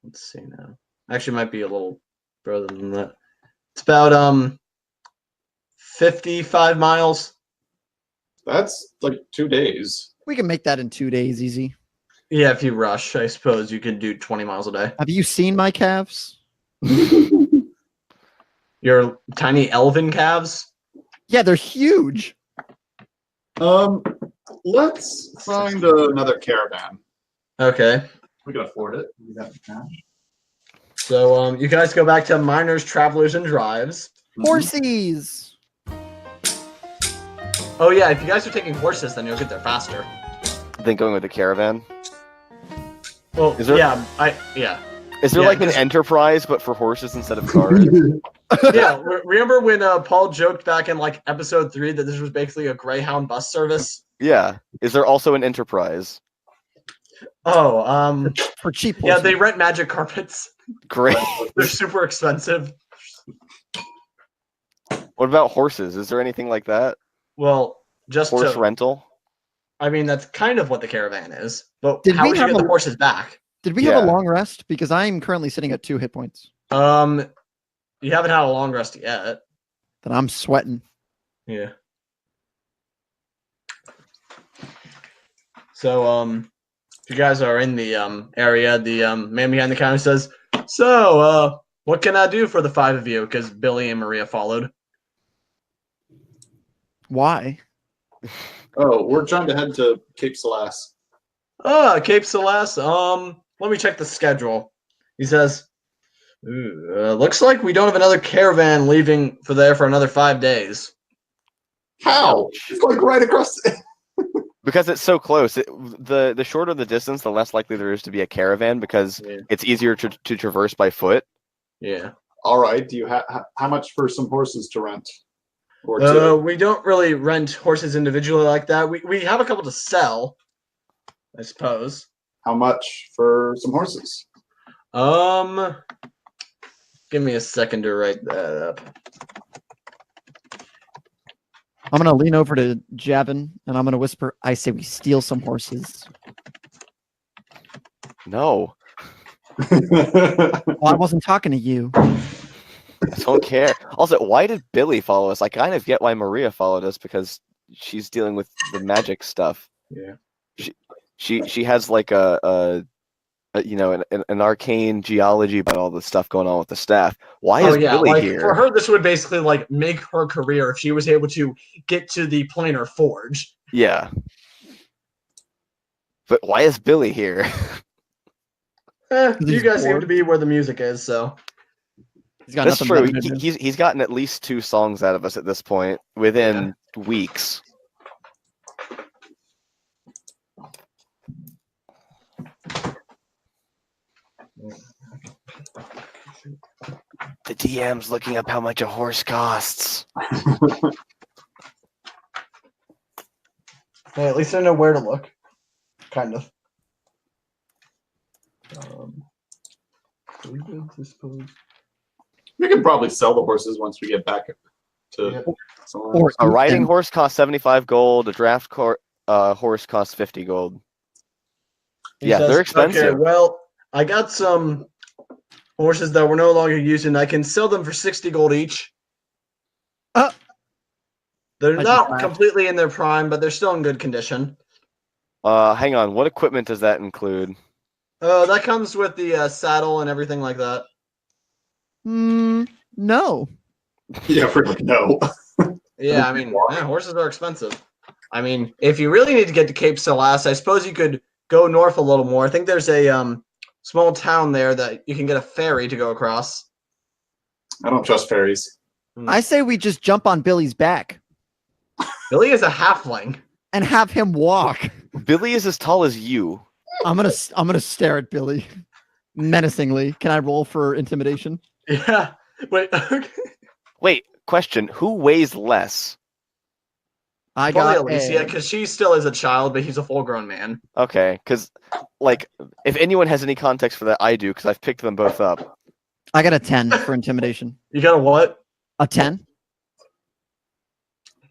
Let's see now. Actually, might be a little further than that. It's about 55 miles. That's like 2 days. We can make that in 2 days, easy. Yeah, if you rush, I suppose you can do 20 miles a day. Have you seen my calves? Your tiny elven calves? Yeah, they're huge. Let's find another caravan. Okay. We can afford it. We got the cash. So you guys go back to Miners, Travelers, and Drives. Horsies. Oh yeah, if you guys are taking horses, then you'll get there faster. I think going with the caravan. Well, Is there- yeah. Is there Yeah, like an enterprise, but for horses instead of cars? Yeah, remember when Paul joked back in like episode 3 that this was basically a Greyhound bus service? Yeah. Is there also an enterprise? Oh, For cheap yeah, horses. they rent magic carpets. Great. They're super expensive. What about horses? Is there anything like that? Well, just Horse to, rental? I mean, that's kind of what the caravan is. But Did how we would you have get a- the horses back? Did we have a Yeah. long rest? Because I'm currently sitting at 2 hit points. You haven't had a long rest yet. Then I'm sweating. Yeah. So, if you guys are in the area, the man behind the counter says, "So, what can I do for the 5 of you?" Because Billy and Maria followed. Why? Oh, we're trying to head to Cape Salas. Cape Salas. Let me check the schedule. He says, "Looks like we don't have another caravan leaving for there for another 5 days." How? It's like right across. Because it's so close. The shorter the distance, the less likely there is to be a caravan because it's easier to traverse by foot. Yeah. All right. Do you have how much for some horses to rent? Or two? We don't really rent horses individually like that. We have a couple to sell, I suppose. How much for some horses? Give me a second to write that up. I'm going to lean over to Javin and I'm going to whisper, I say we steal some horses. No. Well, I wasn't talking to you. I don't care. Also, why did Billy follow us? I kind of get why Maria followed us because she's dealing with the magic stuff. Yeah. She has like an arcane geology about all the stuff going on with the staff. Why is Billy like, here? For her, this would basically like make her career if she was able to get to the planar forge. Yeah. But why is Billy here? You guys seem to be where the music is, so. He's got That's nothing true. better to do. He's gotten at least 2 songs out of us at this point within weeks. The DM's looking up how much a horse costs. Hey, at least I know where to look. Kind of. We can probably sell the horses once we get back to. Or A riding horse costs 75 gold. A draft horse costs 50 gold. He Yeah, says, they're expensive. Okay, well, I got some horses that we're no longer using. I can sell them for 60 gold each. They're not completely in their prime, but they're still in good condition. Hang on. What equipment does that include? That comes with the saddle and everything like that. No. Yeah, no. Yeah, I mean, horses are expensive. I mean, if you really need to get to Cape Salas, I suppose you could go north a little more. I think there's a small town there that you can get a ferry to go across. I don't trust ferries. I say we just jump on Billy's back Billy is a halfling. and have him walk. Billy is as tall as you. I'm gonna stare at Billy menacingly. Can I roll for intimidation? Yeah. Wait. Wait, question. Who weighs less? I Probably got Alicia, because she still is a child, but he's a full-grown man. Okay, because, like, if anyone has any context for that, I do, because I've picked them both up. I got a 10 for intimidation. You got a what? A 10?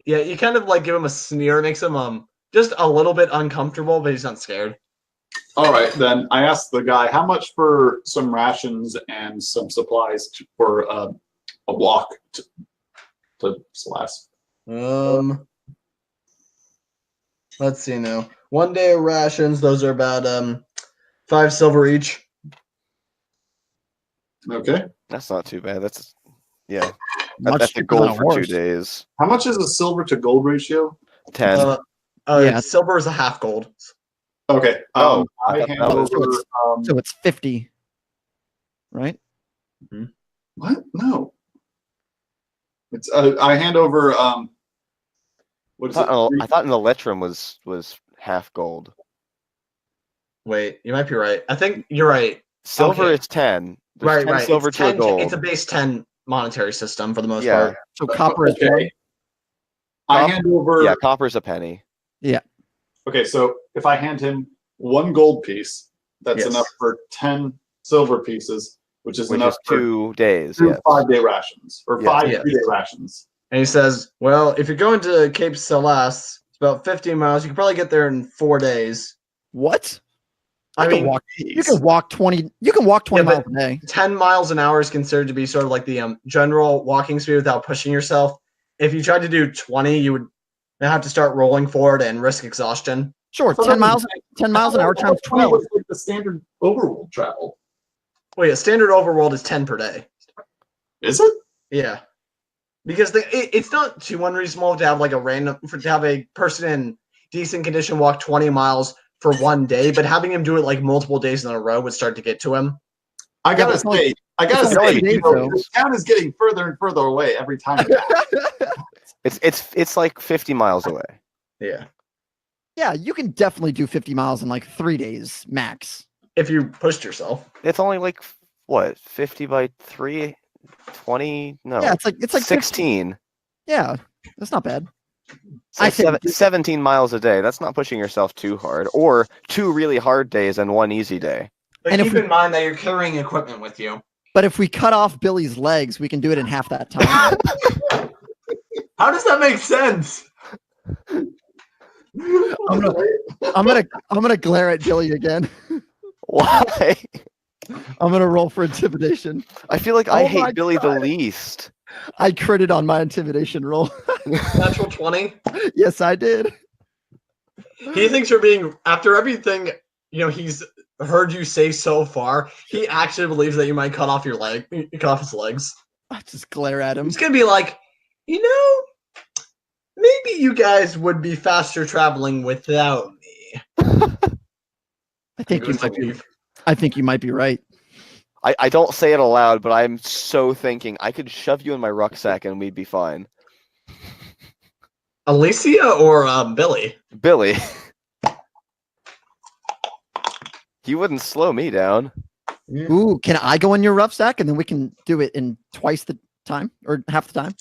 Yeah, you kind of like give him a sneer, makes him just a little bit uncomfortable, but he's not scared. All right, then I asked the guy how much for some rations and some supplies for a walk to Salas. Let's see now. 1 day of rations. Those are about 5 silver each. Okay. That's not too bad. That's That's the cheaper than gold a for horse. 2 days. How much is a silver to gold ratio? 10. Yeah. Silver is a half gold. Okay. I I thought hand that was- over. So it's 50, right? What? No. It's I hand over. What is it? I thought an Electrum was half gold. Wait, you might be right. I think you're right. Silver Okay. is 10. There's 10 Right. silver It's to a 10 gold. It's a base 10 monetary system for the most Yeah. part. So copper is Okay. I hand over. Yeah, copper's a penny. Okay, so if I hand him 1 gold piece, that's Yes. enough for 10 silver pieces, which is Which enough is 2 days. for 2 Yeah. 5-day rations or Yes. 5 Yes. 3-day rations. And he says, well, if you're going to Cape Salas, it's about 15 miles. You can probably get there in 4 days. what? I can mean, walk. You can walk 20. You can walk 20 Yeah, miles but- a day. 10 miles an hour is considered to be sort of like the general walking speed without pushing yourself. If you tried to do 20, you would have to start rolling forward and risk exhaustion. Sure, So 10 then- miles. 10 miles an hour times 12. was like the standard overworld travel. Wait, a standard overworld is 10 per day. Is it? Yeah. Because it's not too unreasonable to have like to have a person in decent condition walk 20 miles for 1 day, but having him do it like multiple days in a row would start to get to him. I gotta but it's say, I gotta it's only say, days, you know, though. this town is getting further and further away every time. It's like 50 miles away. Yeah. Yeah, you can definitely do 50 miles in like 3 days max. If you pushed yourself. It's only like what, 50 by 3? 20? No. Yeah, it's like 16. Yeah, that's not bad. So I think- 17 miles a day. That's not pushing yourself too hard. Or 2 really hard days and 1 easy day. But And if keep we- in mind that you're carrying equipment with you. But if we cut off Billy's legs, we can do it in half that time. How does that make sense? I'm gonna glare at Billy again. Why? I'm gonna roll for intimidation. I feel like I Oh my hate Billy the God. least. I critted on my intimidation roll. Natural 20. Yes, I did. He thinks you're being, after everything, he's heard you say so far, he actually believes that you might cut off cut off his legs. I just glare at him. He's gonna be like, maybe you guys would be faster traveling without me. I think you Goes to might be. leave. I think you might be right. I don't say it aloud, but I'm so thinking I could shove you in my rucksack and we'd be fine. Alicia or Billy? Billy. He wouldn't slow me down. Ooh, can I go in your rough sack and then we can do it in twice the time or half the time?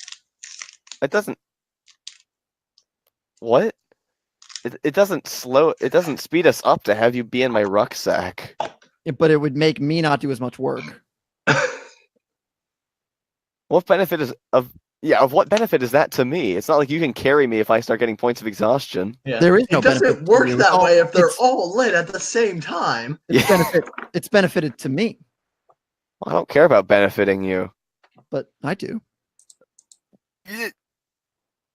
It doesn't. What? It doesn't speed us up to have you be in my rucksack. Yeah, but it would make me not do as much work. What benefit is of what benefit is that to me? It's not like you can carry me if I start getting points of exhaustion. Yeah. There is no It doesn't benefit to work you. that way if they're It's- all lit at the same time. It's benefited to me. I don't care about benefiting you. But I do.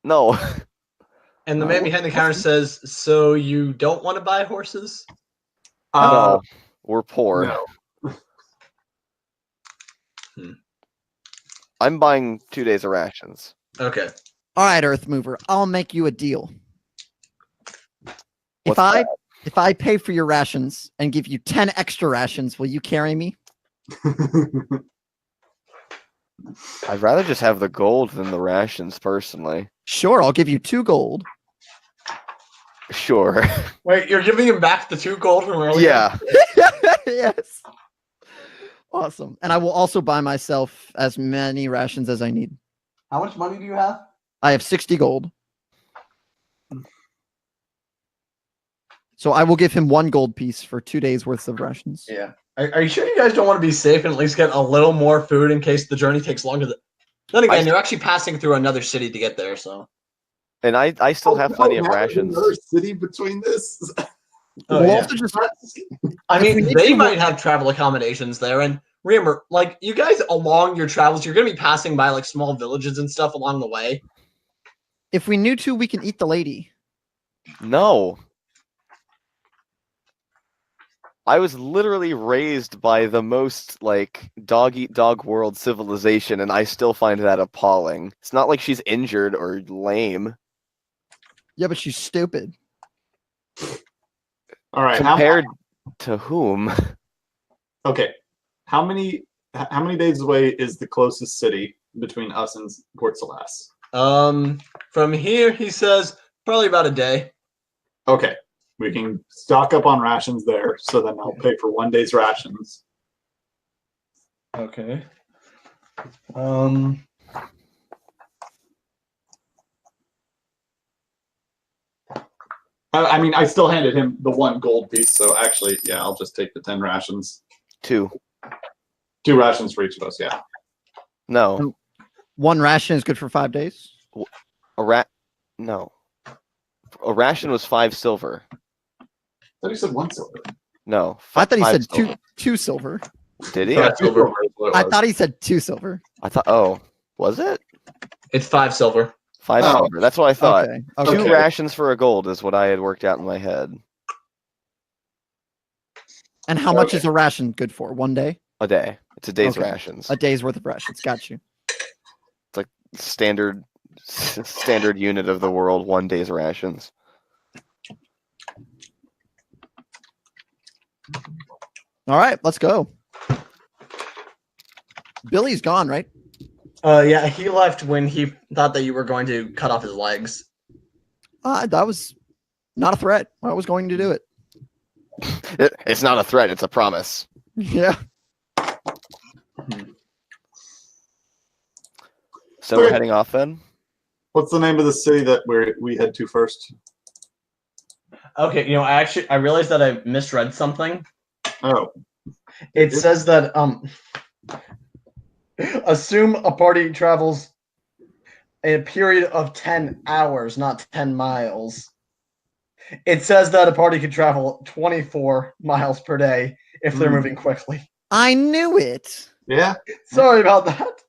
No. And the man behind the counter says, "So you don't want to buy horses?" No. We're poor. No. I'm buying 2 days of rations. Okay. All right, Earth Mover. I'll make you a deal. What's If I pay for your rations and give you 10 extra rations, will you carry me? I'd rather just have the gold than the rations, personally. Sure, I'll give you 2 gold. Sure. Wait, you're giving him back the 2 gold from earlier? Yeah. Yes. Awesome. And I will also buy myself as many rations as I need. How much money do you have? I have 60 gold. So I will give him 1 gold piece for 2 days worth of rations. Yeah. Are you sure you guys don't want to be safe and at least get a little more food in case the journey takes longer? Then again, you're actually passing through another city to get there, so. And I still have plenty of rations. Another city between this. Oh, We'll yeah. also just, I if we mean, need they to- might have travel accommodations there. And remember, like, you guys along your travels, you're going to be passing by, like, small villages and stuff along the way. if we knew to, we can eat the lady. No. I was literally raised by the most, like, dog-eat-dog world civilization, and I still find that appalling. It's not like she's injured or lame. Yeah, but she's stupid. All right. Compared to whom? Okay. How many days away is the closest city between us and Port Salas? From here, he says, probably about a day. Okay. We can stock up on rations there, so then I'll pay for 1 day's rations. Okay. I mean, I still handed him the 1 gold piece, so actually, yeah, I'll just take the 10 rations. 2. 2 rations for each of us, yeah. No. 1 ration is good for 5 days. No. A ration was 5 silver. I thought you said 1 silver. No. I thought he 5 said silver. two silver. Did he? Yeah, 2 silver is what it I was. thought he said 2 silver. I thought. Oh, was it? It's 5 silver. 5 Oh. silver. That's what I thought. Okay. 2 Okay. rations for a gold is what I had worked out in my head. And how much Okay. is a ration good for? 1 day? A day. It's a day's Okay. rations. A day's worth of rations. Got you. Standard unit of the world. 1 day's rations. All right, let's go. Billy's gone, right? Yeah, he left when he thought that you were going to cut off his legs. That was not a threat. I was going to do it. It's not a threat. It's a promise. Yeah. So we're Okay. heading off then. What's the name of the city that we head to first? Okay, I realized that I misread something. Oh, It says that assume a party travels a period of 10 hours, not 10 miles. It says that a party could travel 24 miles per day if they're moving quickly. I knew it. yeah. Sorry about that.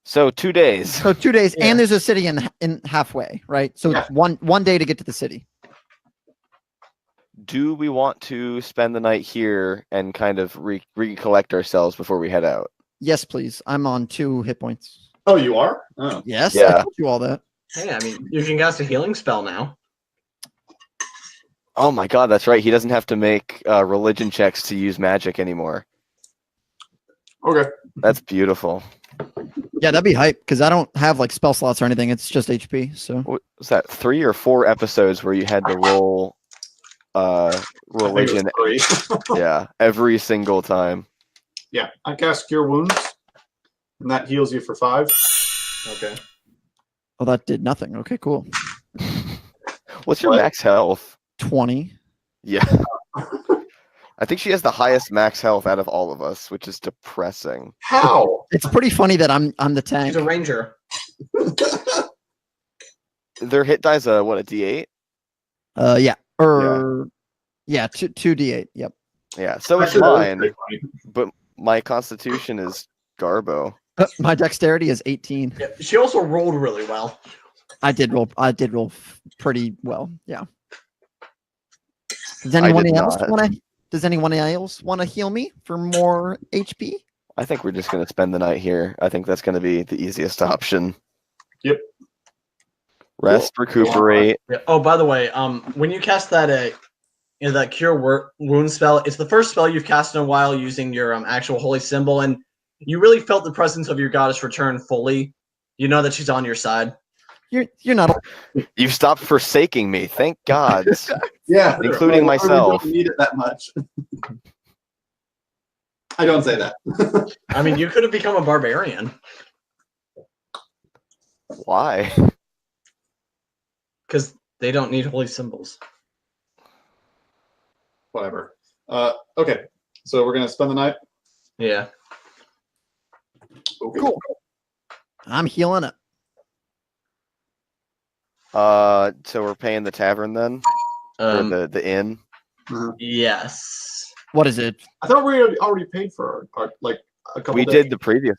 So 2 days. So 2 days, Yeah. and there's a city in halfway, right? So Yeah. it's one day to get to the city. Do we want to spend the night here and kind of recollect ourselves before we head out? Yes, please. I'm on 2 hit points. Oh, you are? Oh. Yes, Yeah. I told you all that. Hey, I mean, you can cast a healing spell now. Oh my god, that's right. He doesn't have to make religion checks to use magic anymore. Okay. That's beautiful. Yeah, that'd be hype because I don't have like spell slots or anything. It's just HP. So What was that? 3 or 4 episodes where you had to roll religion? I think it was 3. Yeah, every single time. Yeah. I cast Cure Wounds, and that heals you for 5. Okay. oh, that did nothing. Okay, cool. What's your What? max health? 20. Yeah. I think she has the highest max health out of all of us, which is depressing. How? It's pretty funny that I'm the tank. He's a ranger. Their hit die's a D8? Yeah. Yeah, 2d8. Yep. Yeah, so it's Actually, that was mine. pretty funny. But My constitution is Garbo. My dexterity is 18. Yeah, she also rolled really well. I did roll pretty well. Yeah. Does anyone else want to heal me for more HP? I think we're just going to spend the night here. I think that's going to be the easiest option. Yep. Rest, recuperate. Yeah. Oh, by the way, when you cast that that cure wound spell, it's the first spell you've cast in a while using your actual holy symbol, and you really felt the presence of your goddess return fully. You know that she's on your side. You're not. You've stopped forsaking me. Thank God. Yeah, Including myself. I don't need it that much. I don't say that. I mean, you could have become a barbarian. Why? Because they don't need holy symbols. Whatever. Okay, so we're gonna spend the night. Yeah. Okay. Cool. I'm healing it. So we're paying the tavern then, or the inn. Yes. What is it? I thought we already paid for our like a couple. We days. did the previous.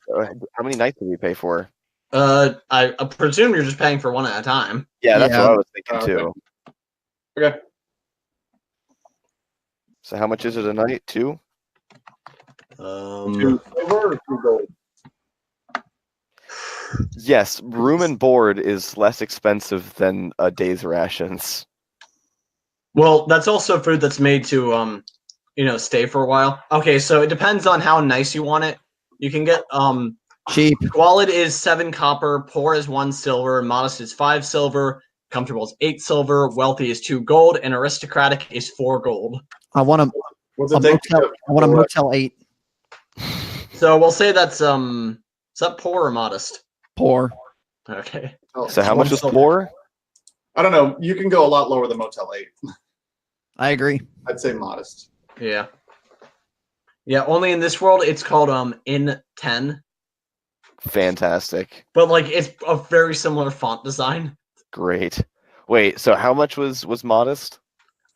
How many nights did we pay for? I presume you're just paying for one at a time. Yeah, that's Yeah. what I was thinking Okay. too. Okay. So how much is it a night? 2? 2 silver or 2 gold? Yes, room and board is less expensive than a day's rations. Well, that's also food that's made to stay for a while. Okay, so it depends on how nice you want it. You can get Cheap. squalid is 7 copper, poor is 1 silver, modest is 5 silver, comfortable is 8 silver, wealthy is 2 gold, and aristocratic is 4 gold. I want a What's it take? motel. I want a motel 8. So we'll say that's is that poor or modest? Poor. Okay. Oh, So how One much was silver. poor? I don't know. You can go a lot lower than Motel 8. I agree. I'd say modest. Yeah. Yeah, only in this world it's called in 10. Fantastic. But like it's a very similar font design. Great. Wait, so how much was modest?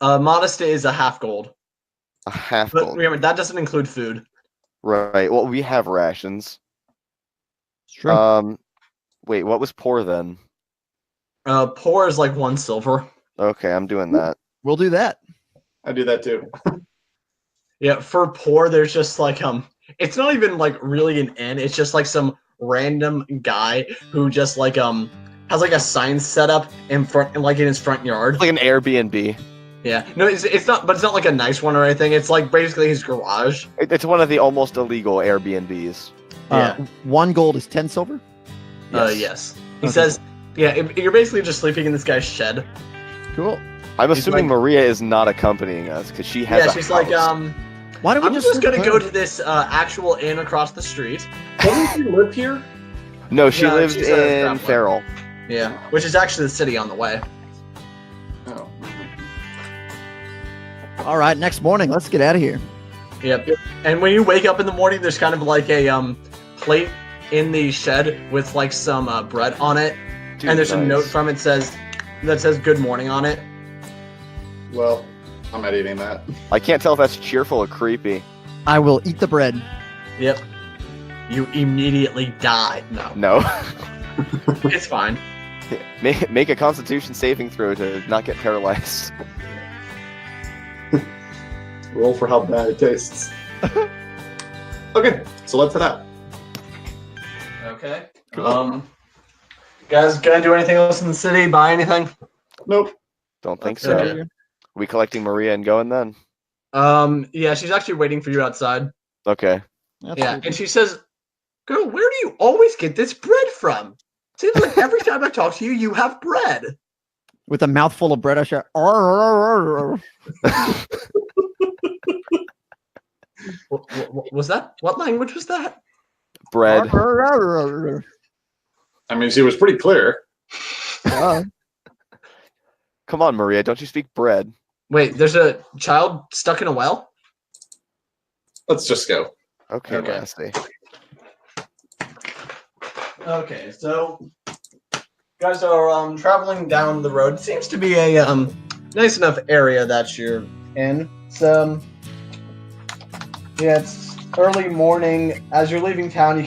Modest is a half gold. A half But gold. remember, that doesn't include food. Right. Well, we have rations. It's true. Wait, what was poor then? Poor is like 1 silver. Okay, I'm doing that. We'll do that. I do that too. Yeah, for poor, there's just like it's not even like really an inn. It's just like some random guy who just like has like a sign set up in front, like in his front yard. It's like an Airbnb. Yeah, no, it's not, but it's not like a nice one or anything. It's like basically his garage. It's one of the almost illegal Airbnbs. Yeah. 1 gold is 10 silver. Yes. He Okay. says, yeah, you're basically just sleeping in this guy's shed. Cool. I'm He's assuming like- Maria is not accompanying us because she has. Yeah, a she's house. like, Why don't we I'm just just gonna sleep go there? to this actual inn across the street. Doesn't she live here? No, she No, lives she's a in traveler. Farrell. Yeah, which is actually the city on the way. Oh. All right. Next morning, let's get out of here. Yep. And when you wake up in the morning, there's kind of like a plate in the shed with like some bread on it, Dude, and there's a nice. note from it that says "Good morning" on it. Well, I'm not eating that. I can't tell if that's cheerful or creepy. I will eat the bread. Yep. You immediately die. No, No. it's fine. Make a Constitution saving throw to not get paralyzed. Roll for how bad it tastes. Okay, so let's head out. Okay. Guys, gonna do anything else in the city? Buy anything? Nope. Don't think Okay. so. We collecting Maria and going then? Yeah, she's actually waiting for you outside. Okay. That's Yeah, cool. and she says, "Girl, where do you always get this bread from? Seems like every time I talk to you, you have bread." With a mouthful of bread, I shout, "Arr, arr, arr, arr." Was that? What language was that? Bread. Arr, arr, arr, arr. I mean, she was pretty clear. Yeah. Come on, Maria. Don't you speak bread? Wait, there's a child stuck in a well? Let's just go. Okay, Okay. Lassie. Okay, so guys are traveling down the road. It seems to be a nice enough area that you're in. It's yeah, it's early morning. As you're leaving town,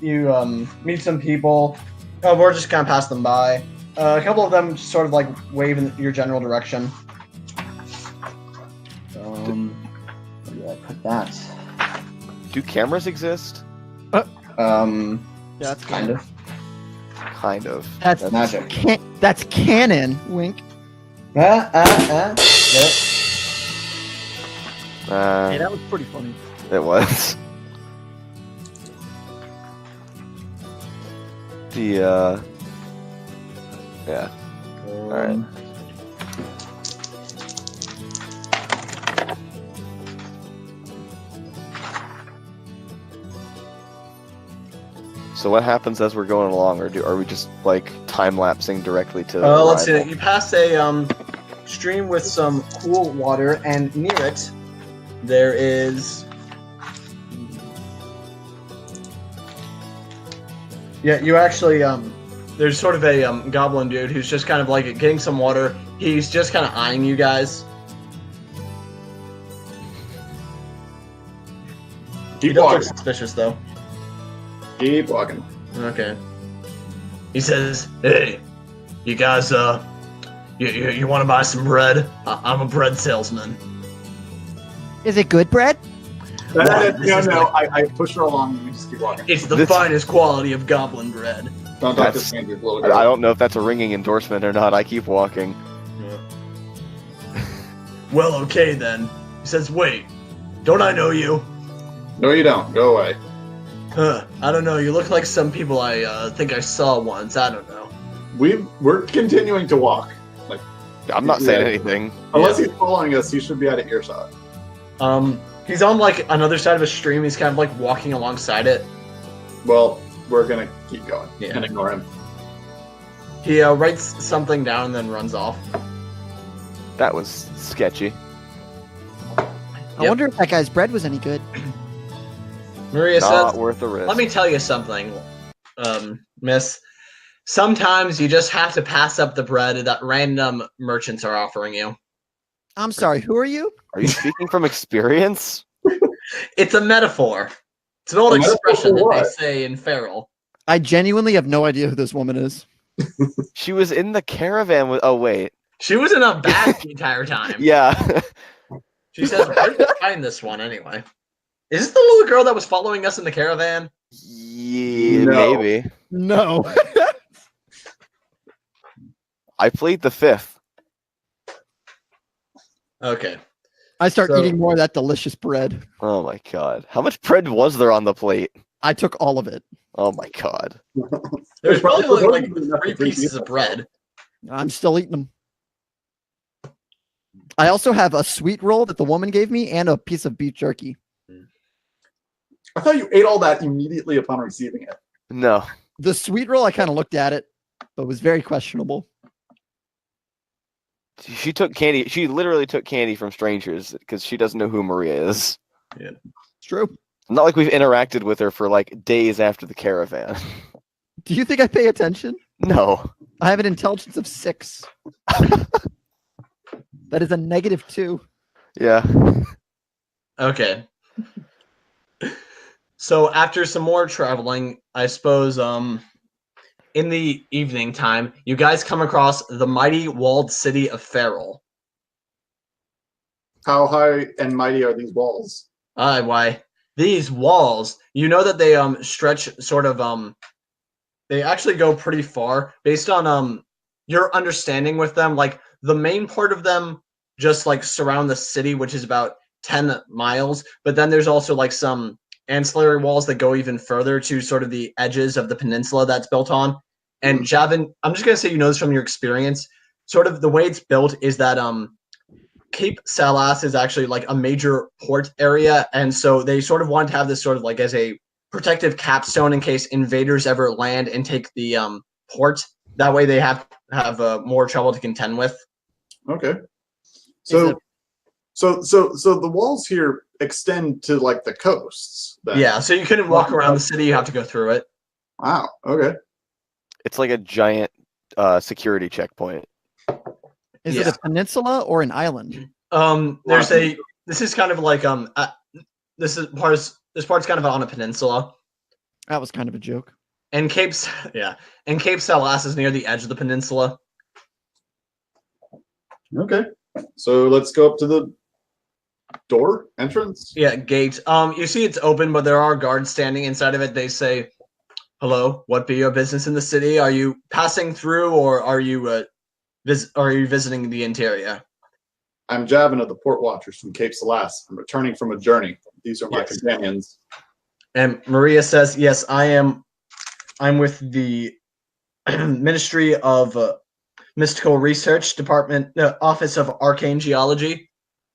you meet some people. We're just kind of pass them by. A couple of them just sort of like wave in your general direction. Where do I put that? Do cameras exist? Yeah, that's Kind of. Kind of. That's magic. That's canon. Wink. Yep. Hey, that was pretty funny. It was. Yeah. All right. So what happens as we're going along, or are we just like time lapsing directly to? Let's see. You pass a stream with some cool water, and near it there is. Yeah, you actually there's sort of a goblin dude who's just kind of like getting some water. He's just kind of eyeing you guys. He does look suspicious though. Keep walking. Okay. He says, "Hey, you guys, you want to buy some bread? I'm a bread salesman." Is it good bread? No, I push her along and we just keep walking. It's the finest quality of goblin bread. Don't talk this man, little girl. I don't know if that's a ringing endorsement or not. I keep walking. Yeah. Well, okay then. He says, "Wait, don't I know you?" No, you don't. Go away. I don't know. You look like some people I think I saw once. I don't know. We're continuing to walk. Like, I'm not saying anything. Unless he's following us, he should be out of earshot. He's on like another side of a stream. He's kind of like walking alongside it. Well, we're gonna keep going Yeah. and ignore him. He writes something down and then runs off. That was sketchy. I wonder if that guy's bread was any good. Maria Not says, worth the risk. "Let me tell you something, miss. Sometimes you just have to pass up the bread that random merchants are offering you." I'm sorry, who are you? Are you speaking from experience? It's a metaphor. It's an old A metaphor expression for that what? they say in Feral. I genuinely have no idea who this woman is. She was in the caravan with. Oh wait. She was in a bag the entire time. Yeah. She says, "Where did you find this one anyway? Is this the little girl that was following us in the caravan?" Yeah, No. maybe. No. I plead the fifth. Okay. I start So- eating more of that delicious bread. Oh my god. How much bread was there on the plate? I took all of it. Oh my god. There's probably only like enough 3 for 3 pieces of people. bread. I'm still eating them. I also have a sweet roll that the woman gave me and a piece of beef jerky. I thought you ate all that immediately upon receiving it. No. The sweet roll, I kind of looked at it, but it was very questionable. She took candy. She literally took candy from strangers because she doesn't know who Maria is. It's true. Not like we've interacted with her for like days after the caravan. Do you think I pay attention? No. I have an intelligence of 6. That is a -2. Yeah. Okay. So after some more traveling, I suppose in the evening time, you guys come across the mighty walled city of Feral. How high and mighty are these walls? Why these walls, you know that they stretch sort of they actually go pretty far based on your understanding with them. Like the main part of them just like surround the city, which is about 10 miles, but then there's also like some ancillary walls that go even further to sort of the edges of the peninsula that's built on. And Javin, I'm just gonna say you know this from your experience. Sort of the way it's built is that Cape Salas is actually like a major port area, and so they sort of want to have this sort of like as a protective capstone in case invaders ever land and take the port. That way they have more trouble to contend with. Okay. So the walls here extend to like the coasts. Then. Yeah, so you couldn't walk around the city; you have to go through it. Wow. Okay. It's like a giant security checkpoint. Is it a peninsula or an island? This is kind of like this is part of part's kind of on a peninsula. That was kind of a joke. And Cape Salas is near the edge of the peninsula. Okay. So let's go up to the door entrance. Yeah, gate. You see it's open, but there are guards standing inside of it. They say, "Hello, what be your business in the city? Are you passing through, or are you visiting the interior?" I'm Javin of the Port Watchers from Cape Salas. I'm returning from a journey. These are my Yes. companions. And Maria says, "Yes, I am. I'm with the Ministry of Mystical Research Department, Office of Arcane Geology."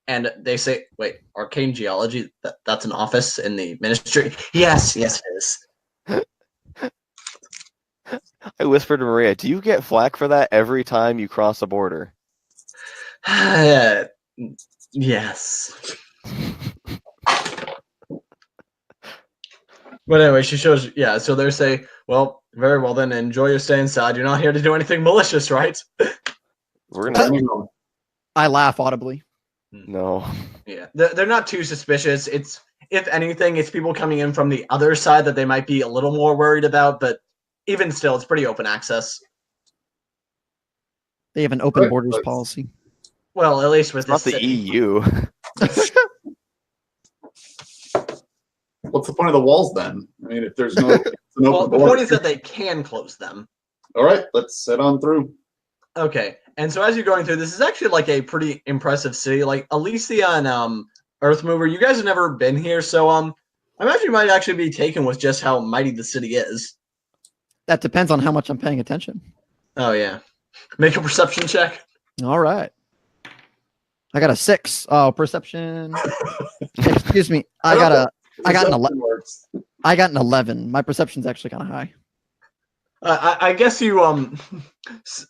And they say, "Wait, Arcane Geology? That's an office in the ministry?" Yes, it is. I whispered to Maria, "Do you get flack for that every time you cross a border?" Yes. But anyway, she shows, yeah, so they say, "Well, very well then, enjoy your stay inside. You're not here to do anything malicious, right?" We're gonna I laugh audibly. no. Yeah, they're not too suspicious. It's, if anything, it's people coming in from the other side that they might be a little more worried about, but even still, it's pretty open access. They have an open Right, borders but- policy. Well, at least with It's not this the city. EU. What's the point of the walls then? I mean, if there's no it's an Well, open the border. point is that they can close them. All right, let's head on through. Okay, and so as you're going through, this is actually like a pretty impressive city. Like Alicia and Earthmover, you guys have never been here, so I imagine you might actually be taken with just how mighty the city is. That depends on how much I'm paying attention. Oh yeah, make a perception check. All right. I got a 6. Oh, perception. Excuse me. I got an Perception works. 11. My perception's actually kind of high. I guess you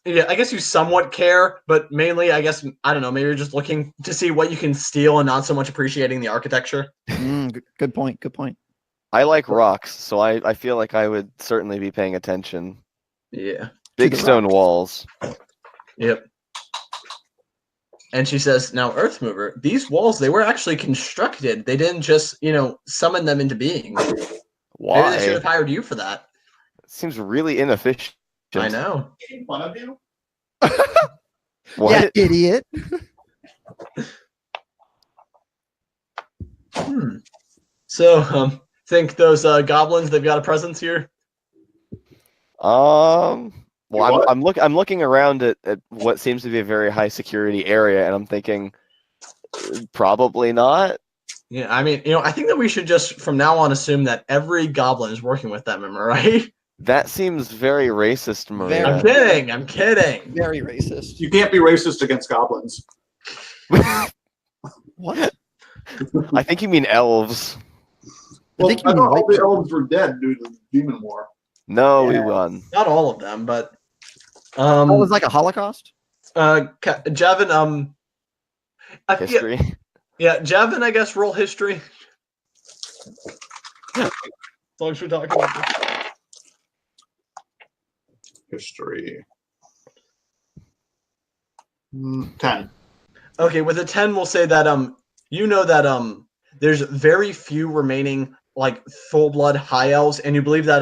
yeah, I guess you somewhat care, but mainly I guess, I don't know, maybe you're just looking to see what you can steal and not so much appreciating the architecture. Good point. Good point. I like rocks, so I feel like I would certainly be paying attention. Yeah. Big the stone walls. Yep. And she says, "Now, Earthmover, these walls, they were actually constructed. They didn't just, summon them into being. Maybe they should Why? have hired you for that." Seems really inefficient. I know. Making fun of you? What? Yeah, idiot. So, think those goblins, they've got a presence here? Well, I'm looking around at what seems to be a very high security area, and I'm thinking probably not. Yeah, I mean, I think that we should just, from now on, assume that every goblin is working with them, am I right? That seems very racist, Maria. I'm kidding. Very racist. You can't be racist against goblins. What? I think you mean elves. Well, think you I mean thought all white the people. elves were dead due to the demon war. No, Yeah. we won. Not all of them, but That was like a Holocaust? Javin, History. yeah, Javin, I guess, roll history. As long as we're talking about this. History. 10. Okay, with a 10, we'll say that that there's very few remaining like full-blood high elves, and you believe that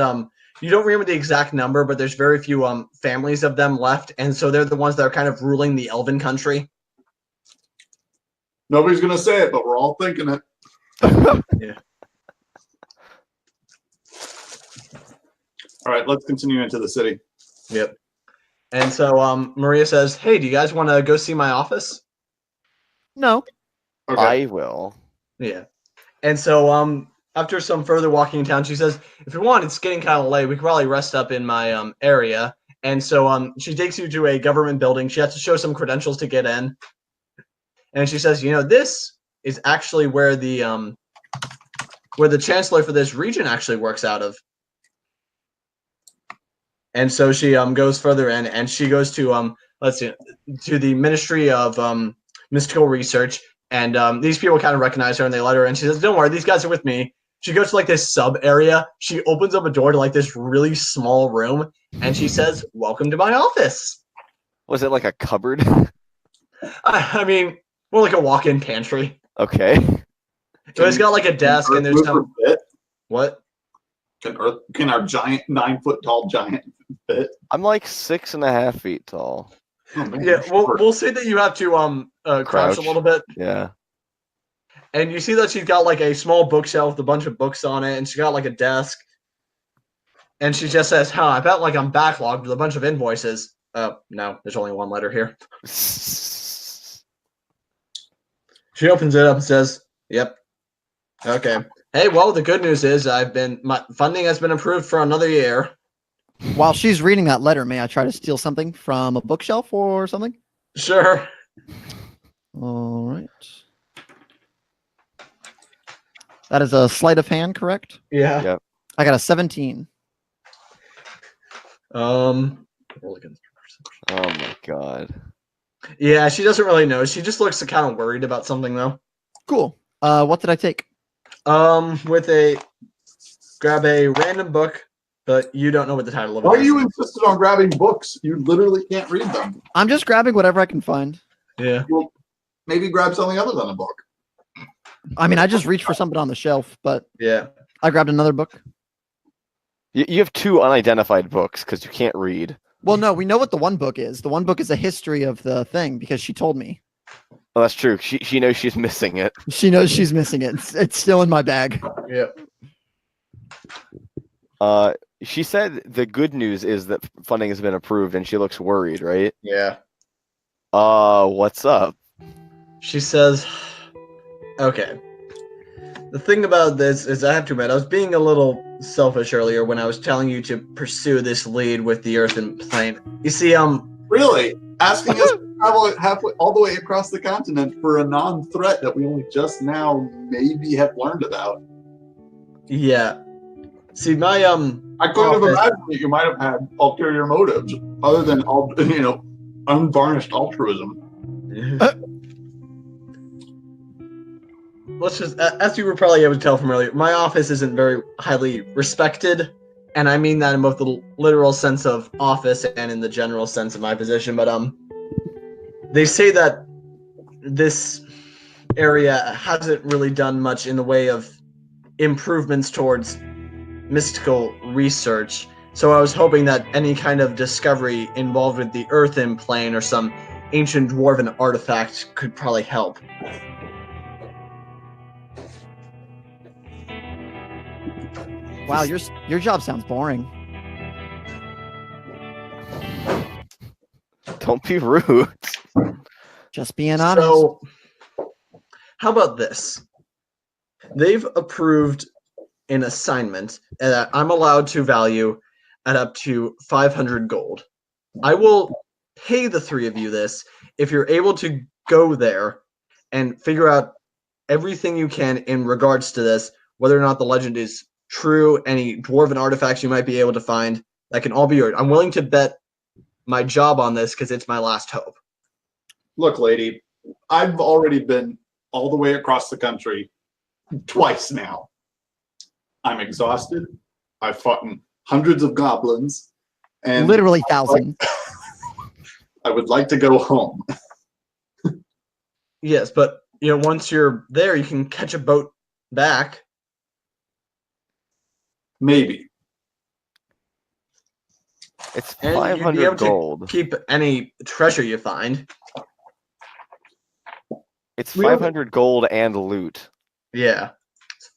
you don't remember the exact number, but there's very few families of them left, and so they're the ones that are kind of ruling the elven country. Nobody's going to say it, but we're all thinking it. Yeah. All right, let's continue into the city. Yep. And so Maria says, "Hey, do you guys want to go see my office?" No. Okay. I will. Yeah. And so after some further walking in town, she says, "If you want, it's getting kind of late. We could probably rest up in my area." And so she takes you to a government building. She has to show some credentials to get in. And she says, "This is actually where the chancellor for this region actually works out of." And so she goes further in, and she goes to to the Ministry of Mystical Research, and these people kind of recognize her, and they let her in. She says, "Don't worry, these guys are with me." She goes to like this sub area. She opens up a door to like this really small room, and she says, "Welcome to my office." Was it like a cupboard? I mean, more like a walk-in pantry. Okay. So it's got like a desk, and there's Move some. for bit? What? Can our giant 9-foot tall giant fit? I'm like 6.5 feet tall. Oh, man, Yeah, you're short. we'll say that you have to crouch a little bit. Yeah. And you see that she's got like a small bookshelf with a bunch of books on it, and she's got like a desk. And she just says, I bet like I'm backlogged with a bunch of invoices. No, there's only one letter here. She opens it up and says, yep. Okay. Hey, well, the good news is my funding has been approved for another year. While she's reading that letter, may I try to steal something from a bookshelf or something? Sure. All right. That is a sleight of hand, correct? Yeah. Yep. I got a 17. Oh my god. Yeah, she doesn't really know. She just looks kind of worried about something though. Cool. What did I take? Grab a random book, but you don't know what the title of it Why is. are you insisted on grabbing books? You literally can't read them. I'm just grabbing whatever I can find. Yeah. Well, maybe grab something other than a book. I mean, I just reached for something on the shelf, but Yeah. I grabbed another book. You have 2 unidentified books because you can't read. Well, no, we know what the one book is. The one book is a history of the thing because she told me. Oh, that's true. She knows she's missing it. She knows she's missing it. It's still in my bag. Yeah. She said the good news is that funding has been approved, and she looks worried, right? Yeah. What's up? She says, okay. The thing about this is I have to admit, I was being a little selfish earlier when I was telling you to pursue this lead with the earthen plane. You see, Really? Asking us to travel halfway, all the way across the continent for a non-threat that we only just now maybe have learned about. yeah. See, my, I couldn't have imagined that you might have had ulterior motives other than, unvarnished altruism. Let's just, as you were probably able to tell from earlier, my office isn't very highly respected, and I mean that in both the literal sense of office and in the general sense of my position, but, they say that this area hasn't really done much in the way of improvements towards mystical research, so I was hoping that any kind of discovery involved with the earthen plane or some ancient dwarven artifact could probably help. Wow, your job sounds boring. Don't be rude. Just being honest. So, how about this? They've approved an assignment that I'm allowed to value at up to 500 gold. I will pay the 3 of you this if you're able to go there and figure out everything you can in regards to this, whether or not the legend is true, any dwarven artifacts you might be able to find. That can all be yours. I'm willing to bet my job on this because it's my last hope. Look, lady, I've already been all the way across the country twice now. I'm exhausted. I've fought hundreds of goblins. And Literally thousands. I would like to go home. Yes, but once you're there, you can catch a boat back. Maybe. It's And you'd be 500 able to gold. keep any treasure you find. It's 500 gold and loot. Yeah.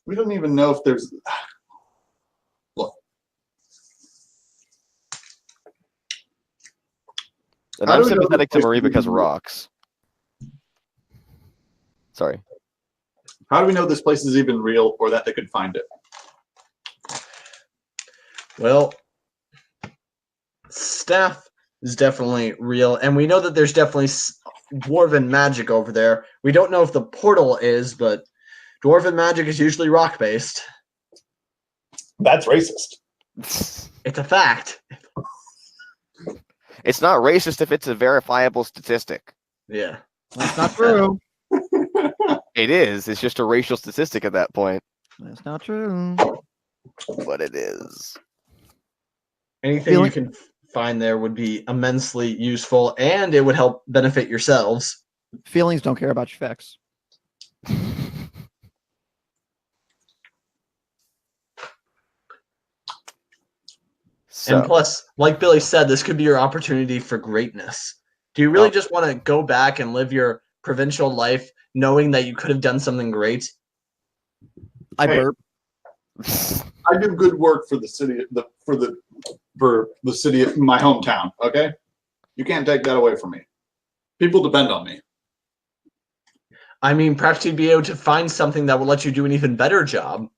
We don't even know if there's... Look. And How I'm do we know sympathetic to this place Marie is because even real? rocks. Sorry. How do we know this place is even real or that they could find it? Well, staff is definitely real, and we know that there's definitely dwarven magic over there. We don't know if the portal is, but dwarven magic is usually rock-based. That's racist. It's a fact. It's not racist if it's a verifiable statistic. Yeah. That's not true. It is. It's just a racial statistic at that point. That's not true. But it is. Anything you can find there would be immensely useful, and it would help benefit yourselves. Feelings don't care about your facts. So, And plus, like Billy said, this could be your opportunity for greatness. Do you really just want to go back and live your provincial life knowing that you could have done something great? I Hey. burp. I do good work for the city, for the city of my hometown. Okay, you can't take that away from me. People depend on me. I mean, perhaps you'd be able to find something that will let you do an even better job.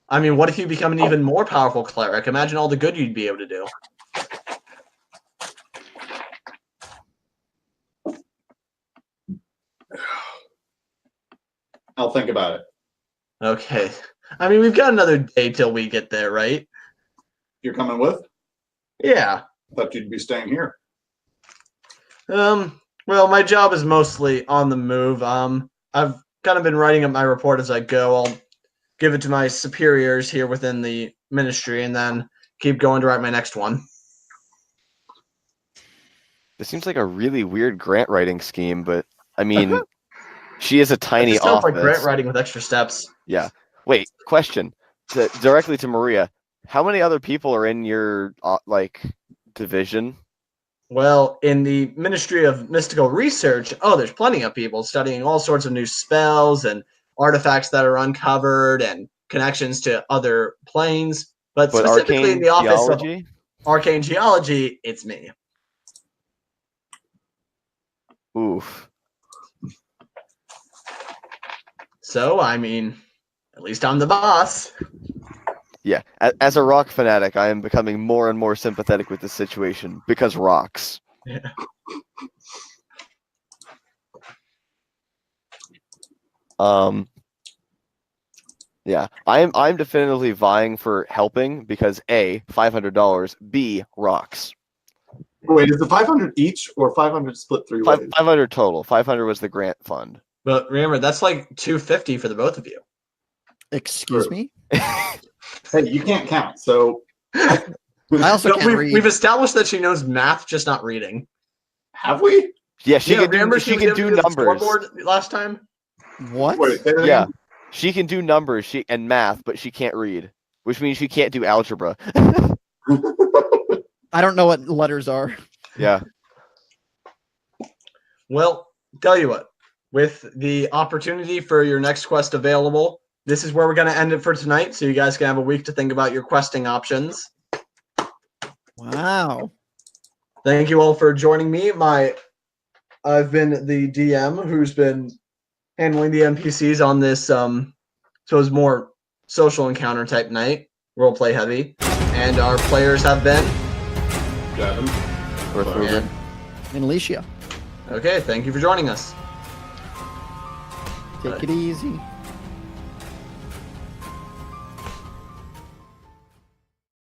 I mean, what if you become an even more powerful cleric? Imagine all the good you'd be able to do. I'll think about it. Okay. I mean, we've got another day till we get there, right? You're coming with? Yeah. I thought you'd be staying here. Well, my job is mostly on the move. I've kind of been writing up my report as I go. I'll give it to my superiors here within the ministry and then keep going to write my next one. this seems like a really weird grant writing scheme, but I mean, she is a tiny It sounds office. like grant writing with extra steps. Yeah. Wait, question. Directly to Maria. How many other people are in your division? Well, in the Ministry of Mystical Research, there's plenty of people studying all sorts of new spells and artifacts that are uncovered and connections to other planes. But specifically in the office geology? of arcane geology, it's me. Oof. So, I mean, at least I'm the boss. Yeah. As a rock fanatic, I am becoming more and more sympathetic with this situation because rocks. Yeah. Yeah. I'm definitively vying for helping because A, $500, B, rocks. Wait, is it 500 each or 500 split three ways? 500 total. 500 was the grant fund. But remember, that's like $250 for the both of you. Excuse me? Hey, you can't count, so I also can't read. We've established that she knows math, just not reading. have we? Yeah, she can remember do, she can do numbers. Last time? What? Wait, say that Yeah. again? She can do numbers and math, but she can't read, which means she can't do algebra. I don't know what letters are. Yeah. Well, tell you what, with the opportunity for your next quest available, this is where we're going to end it for tonight, so you guys can have a week to think about your questing options. Wow. Thank you all for joining me. I've been the DM who's been handling the NPCs on this, so it's more social encounter type night, roleplay heavy, and our players have been Javin. and, And Alicia. okay, thank you for joining us. Take it easy.